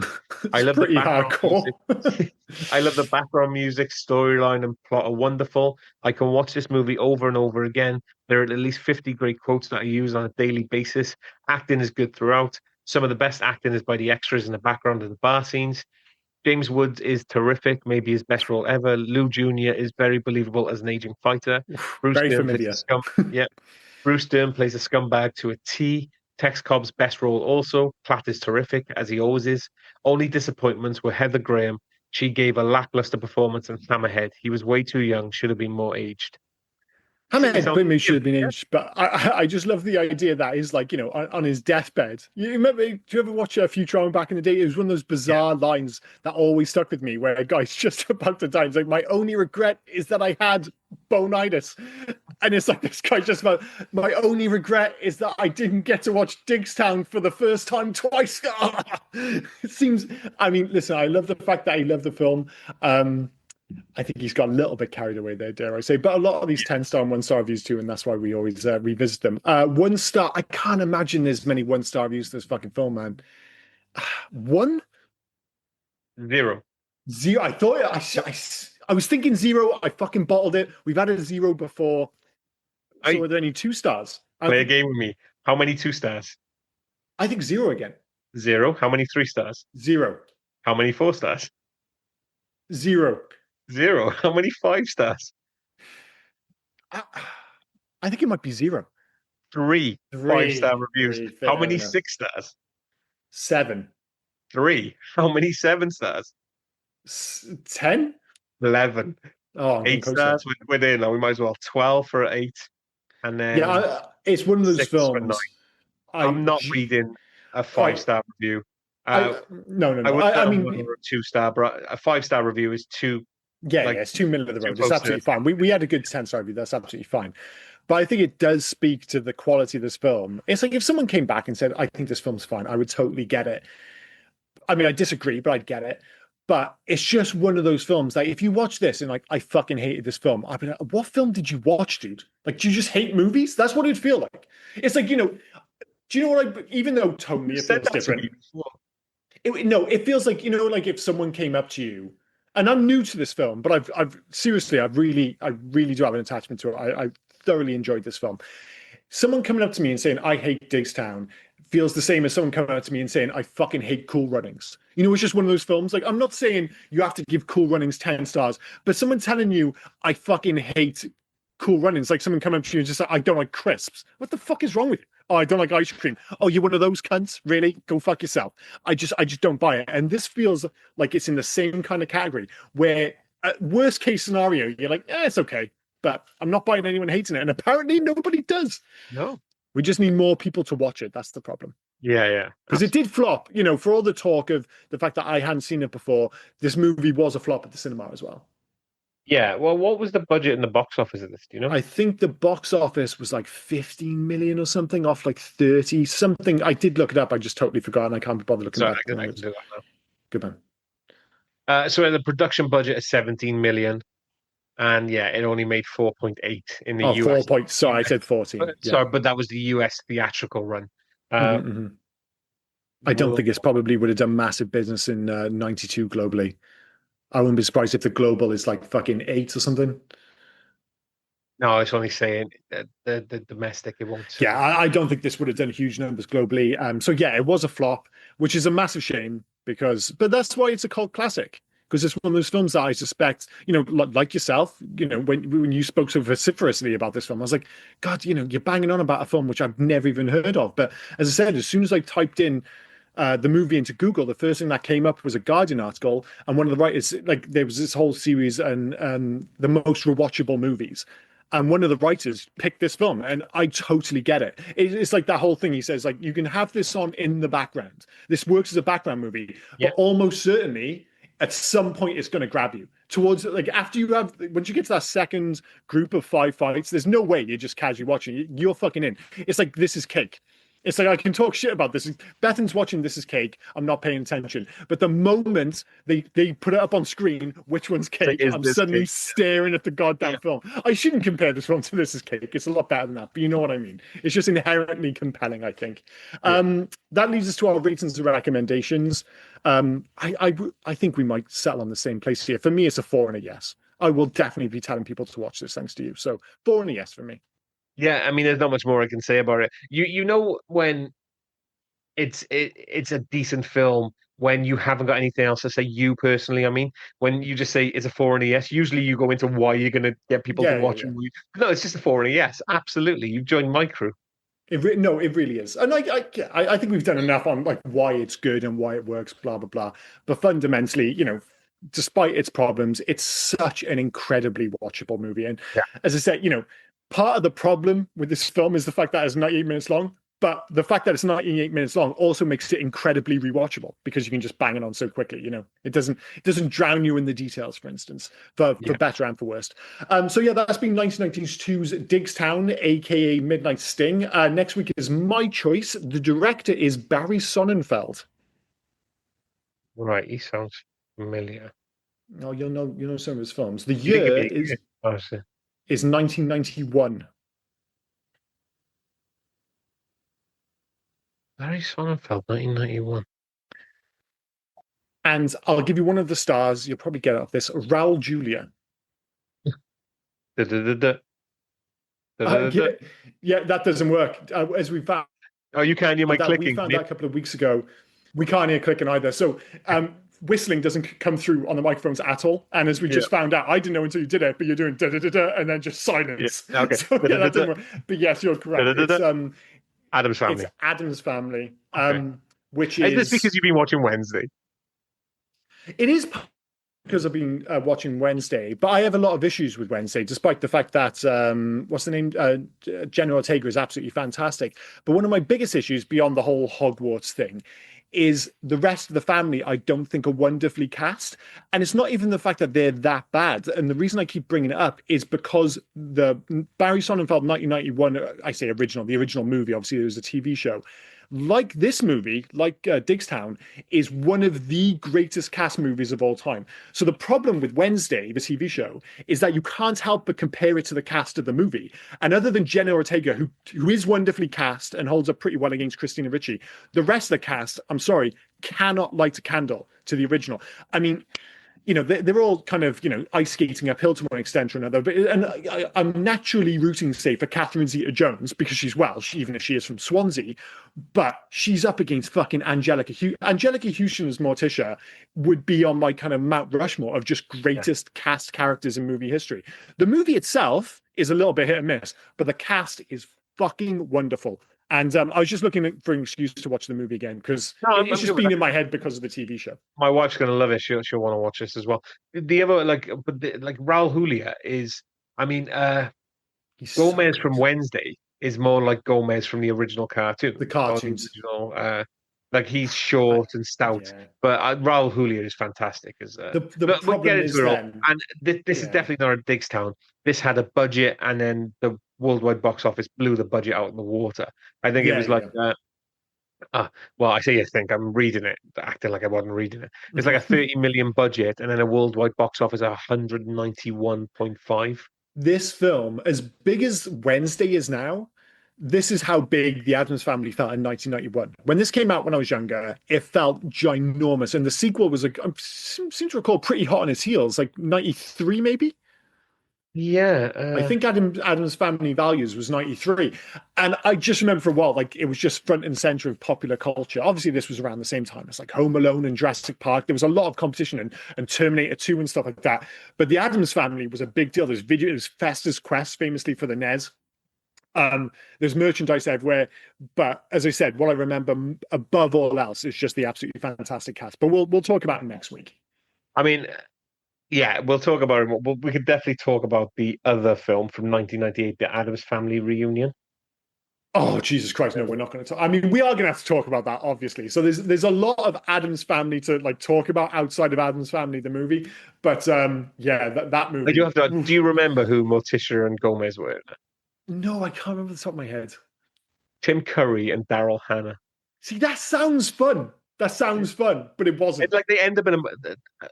I It's love the pretty background hardcore. music. I love the background music, storyline, and plot are wonderful. I can watch this movie over and over again. There are at least 50 great quotes that I use on a daily basis. Acting is good throughout. Some of the best acting is by the extras in the background of the bar scenes. James Woods is terrific, maybe his best role ever. Lou Jr. is very believable as an aging fighter. Bruce Very Dern plays a familiar. scum. Yeah, Bruce Dern plays a scumbag to a T. Tex Cobb's best role also. Platt is terrific, as he always is. Only disappointments were Heather Graham. She gave a lackluster performance, and Hammerhead. He was way too young, should have been more aged. He Hammerhead sounds maybe should yeah, have been inch, but I just love the idea that is like, on his deathbed. You remember, do you ever watch Futurama back in the day? It was one of those yeah. bizarre lines that always stuck with me where a guy's just about to die. It's like, my only regret is that I had bonitis. And it's like this guy just about, my only regret is that I didn't get to watch Diggstown for the first time twice. It seems, I mean, listen, I love the fact that he loved the film. I think he's got a little bit carried away there, dare I say. But a lot of these 10-star and 1-star reviews too, and that's why we always revisit them. 1 star, I can't imagine there's many 1-star reviews to this fucking film, man. One? Zero. Zero. I thought, I was thinking zero. I fucking bottled it. We've had a zero before. So are there any 2 stars? Play a game with me. How many 2 stars? I think zero again. Zero. How many 3 stars? Zero. How many 4 stars? Zero. Zero. How many 5 stars? I, I think it might be zero. Three Three. 5-star reviews. Three, How fair many enough. 6 stars? 7. Three. How many 7 stars? 10? 11. Oh, I'm getting 8 stars. closer. We're there now. We might as well. 12 for 8. And then Yeah, it's one of those 6 for 9. films. I'm not reading a I, 5-star review. no, no, I no. would I put a mean, 1 or a 2 star, but a 5-star review is too, yeah, like, it's too middle of the too road. It's close to absolutely it. fine. We had a good 10-star review. That's absolutely fine. But I think it does speak to the quality of this film. It's like if someone came back and said, I think this film's fine, I would totally get it. I mean, I disagree, but I'd get it. But it's just one of those films that if you watch this and like, I fucking hated this film, I'd be like, what film did you watch, dude? Like, do you just hate movies? That's what it'd feel like. It's like, do you know what even though tonally You it said feels that to me different. before. No, it feels like, like if someone came up to you, and I'm new to this film, but I've seriously, I really do have an attachment to it. I thoroughly enjoyed this film. Someone coming up to me and saying, I hate Diggstown feels the same as someone coming up to me and saying, I fucking hate Cool Runnings. It's just one of those films. Like, I'm not saying you have to give Cool Runnings 10 stars, but someone telling you, I fucking hate Cool Runnings, like someone coming up to you and just like, I don't like crisps. What the fuck is wrong with you? Oh, I don't like ice cream. Oh, you're one of those cunts? Really? Go fuck yourself. I just don't buy it. And this feels like it's in the same kind of category where, worst case scenario, you're like, it's okay, but I'm not buying anyone hating it. And apparently nobody does. No. We just need more people to watch it. That's the problem. Yeah. Because it did flop, for all the talk of the fact that I hadn't seen it before, this movie was a flop at the cinema as well. Yeah. Well, what was the budget in the box office of this? Do you know? I think the box office was like 15 million or something off like 30 something. I did look it up. I just totally forgot and I can't be bothered looking Sorry, back. I can do that now. Good man. So the production budget is 17 million, and yeah, it only made 4.8 in the US. 4 points. Sorry, I said 14. Sorry, but that was the US theatrical run. I don't think it's probably would have done massive business in 92 globally. I wouldn't be surprised if the global is like fucking 8 or something. No, it's only saying the domestic, it won't. Yeah, I don't think this would have done huge numbers globally. So yeah, it was a flop, which is a massive shame but that's why it's a cult classic. Because it's one of those films that I suspect, like yourself, when you spoke so vociferously about this film, I was like, God, you're banging on about a film which I've never even heard of. But as I said, as soon as I typed in the movie into Google, the first thing that came up was a Guardian article, and one of the writers, like, there was this whole series and the most rewatchable movies. And one of the writers picked this film, and I totally get it. It's like that whole thing. He says, like, you can have this on in the background. This works as a background movie, but almost certainly at some point it's going to grab you towards, like, once you get to that second group of 5 fights, there's no way you're just casually watching. You're fucking in. It's like, this is cake. It's like I can talk shit about this. Bethan's watching This Is Cake. I'm not paying attention. But the moment they put it up on screen, which one's Like, cake, is I'm this suddenly cake? staring at the Yeah, goddamn film. I shouldn't compare this film to This Is Cake. It's a lot better than that. But you know what I mean. It's just inherently compelling, I think. yeah. That leads us to our ratings and recommendations. I think we might settle on the same place here. For me, it's a four and a yes. I will definitely be telling people to watch this thanks to you. So four and a yes for me. Yeah, I mean, there's not much more I can say about it. You know when it's a decent film when you haven't got anything else to say. You personally, I mean, when you just say it's a four and a yes, usually you go into why you're going to get people to Yeah, yeah, watch yeah. and no, it's just a four and a yes. Absolutely, you've joined my crew. No, it really is, and I think we've done enough on like why it's good and why it works, blah blah blah. But fundamentally, despite its problems, it's such an incredibly watchable movie. And Yeah, as I said, part of the problem with this film is the fact that it's 98 minutes long. But the fact that it's 98 minutes long also makes it incredibly rewatchable because you can just bang it on so quickly. It doesn't drown you in the details, for instance, for yeah. better and for worse. So yeah, that's been 1992's Diggstown, aka Midnight Sting. Next week is my choice. The director is Barry Sonnenfeld. Right, he sounds familiar. Oh, you'll know some of his films. The You think it'd year be is oh, I see. is 1991. Barry Sonnenfeld, 1991. And I'll give you one of the stars. You'll probably get it off this. Raul Julia. Da-da-da-da, Uh, da-da-da-da. yeah, yeah, that doesn't work. As we found Oh, you can. You might that we clicking. found Yeah, out a couple of weeks ago, we can't hear clicking either. So whistling doesn't come through on the microphones at all. And as we yeah, just found out, I didn't know until you did it, but you're doing da da da da and then just yeah. silence. Okay. So yeah, that Da-da-da-da, didn't work. But yes, you're correct. da-da-da-da. Adam's It's Family. Adam's Family, Okay. which Is this because is you've been watching Wednesday? it is because I've been watching Wednesday, but I have a lot of issues with Wednesday, despite the fact that what's the name? Jenna Ortega is absolutely fantastic. But one of my biggest issues beyond the whole Hogwarts thing is the rest of the family. I don't think are wonderfully cast, and it's not even the fact that they're that bad. And the reason I keep bringing it up is because the Barry Sonnenfeld 1991, I say original, the original movie. Obviously, it was a TV show. Like this movie, like Diggstown, is one of the greatest cast movies of all time. So the problem with Wednesday, the TV show, is that you can't help but compare it to the cast of the movie. And other than Jenna Ortega, who is wonderfully cast and holds up pretty well against Christina Ricci, the rest of the cast, I'm sorry, cannot light a candle to the original. I mean, they're all kind of, ice skating uphill to one extent or another. But and I'm naturally rooting, say, for Catherine Zeta-Jones because she's Welsh, even if she is from Swansea. But she's up against fucking Angelica Houston. Angelica Houston as Morticia would be on my kind of Mount Rushmore of just Yeah. greatest cast characters in movie history. The movie itself is a little bit hit and miss, but the cast is fucking wonderful. And I was just looking for an excuse to watch the movie again because No, it's I'm just good with been that. in my head because of the TV show. My wife's gonna love it. She'll want to watch this as well. The other like Raul Julia is, I mean, He's so Gomez from good. Wednesday is more like Gomez from the original The cartoon or the cartoons. original. Like he's I, short and stout, yeah. but Raul Julia is fantastic. As The but we'll get problem into is it all. then, And this is yeah, definitely not a Digstown. This had a budget, and then the worldwide box office blew the budget out in the water. I think it yeah, was like yeah. well, I say I think I'm reading it, acting like I wasn't reading it. It's like a 30 million budget, and then a worldwide box office of 191.5. This film, as big as Wednesday is now, this is how big the Addams Family felt in 1991. When this came out when I was younger, it felt ginormous, and the sequel was I seem to recall pretty hot on its heels, like 93 maybe. Yeah, I think Adam's Family Values was 93. And I just remember for a while, like it was just front and center of popular culture. Obviously, this was around the same time as like Home Alone and Jurassic Park. There was a lot of competition and Terminator 2 and stuff like that. But the Adams Family was a big deal. There's Festus Quest, famously for the NES. There's merchandise everywhere. But as I said, what I remember above all else is just the absolutely fantastic cast. But we'll talk about it next week. I mean, yeah, we'll talk about it. We could definitely talk about the other film from 1998, The Addams Family Reunion. Oh, Jesus Christ, no, we're not going to talk. I mean, we are going to have to talk about that, obviously. So there's a lot of Adam's Family to like talk about outside of Adam's Family, the movie. But yeah, that I do movie. have to. Do Oof. you remember who Morticia and Gomez were? No, I can't remember the top of my head. Tim Curry and Daryl Hannah. See, that sounds fun. That sounds fun, but it wasn't. It's like they end up in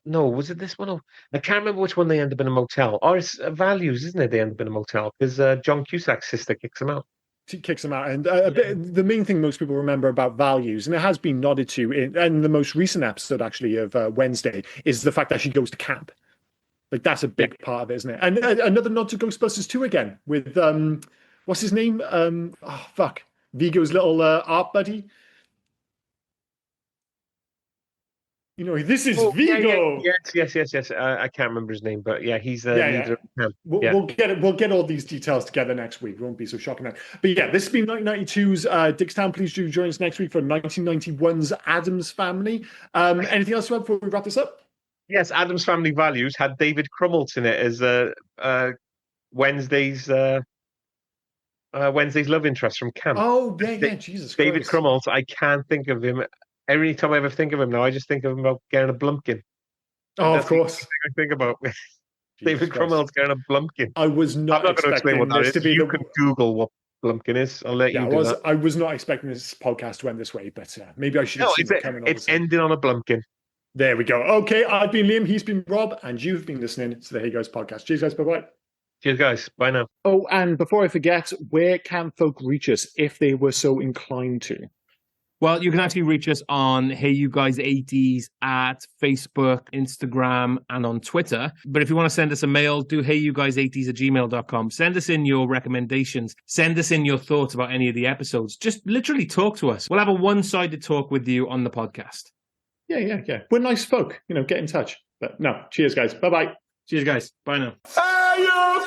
no, was it this one? Oh, I can't remember which one they end up in a motel. Or it's Values, isn't it? They end up in a motel because John Cusack's sister kicks him out. She kicks him out. And the main thing most people remember about Values, and it has been nodded to in the most recent episode, actually, of Wednesday, is the fact that she goes to camp. Like, that's a big part of it, isn't it? And another nod to Ghostbusters 2 again with, what's his name? Vigo's little art buddy. You know, this is Vigo. Yes. I can't remember his name, but yeah, he's the leader of the camp. We'll get it. We'll get all these details together next week. It won't be so shocking. But yeah, this has been 1992's Diggstown. Please do join us next week for 1991's Addams Family. Anything else to add before we wrap this up? Yes, Addams Family Values had David Krumholtz in it as Wednesday's love interest from camp. Oh yeah, Jesus Christ. David Krumholtz. I can't think of him. Every time I ever think of him now, I just think of him about getting a blumpkin. Oh, of course. The thing I think about David Krumholtz getting a blumpkin. I was not expecting this to be. You can Google what blumpkin is. I'll let you do that. I was not expecting this podcast to end this way, but maybe I should have seen it coming. It's ending on a blumpkin. There we go. Okay, I've been Liam, he's been Rob, and you've been listening to the Hey Guys podcast. Cheers, guys. Bye-bye. Cheers, guys. Bye now. Oh, and before I forget, where can folk reach us if they were so inclined to? Well, you can actually reach us on Hey You Guys 80s at Facebook, Instagram, and on Twitter. But if you want to send us a mail, do heyyouguys80s@gmail.com. Send us in your recommendations. Send us in your thoughts about any of the episodes. Just literally talk to us. We'll have a one-sided talk with you on the podcast. Yeah. We're nice folk. Get in touch. But no, cheers, guys. Bye-bye. Cheers, guys. Bye now. Hey, you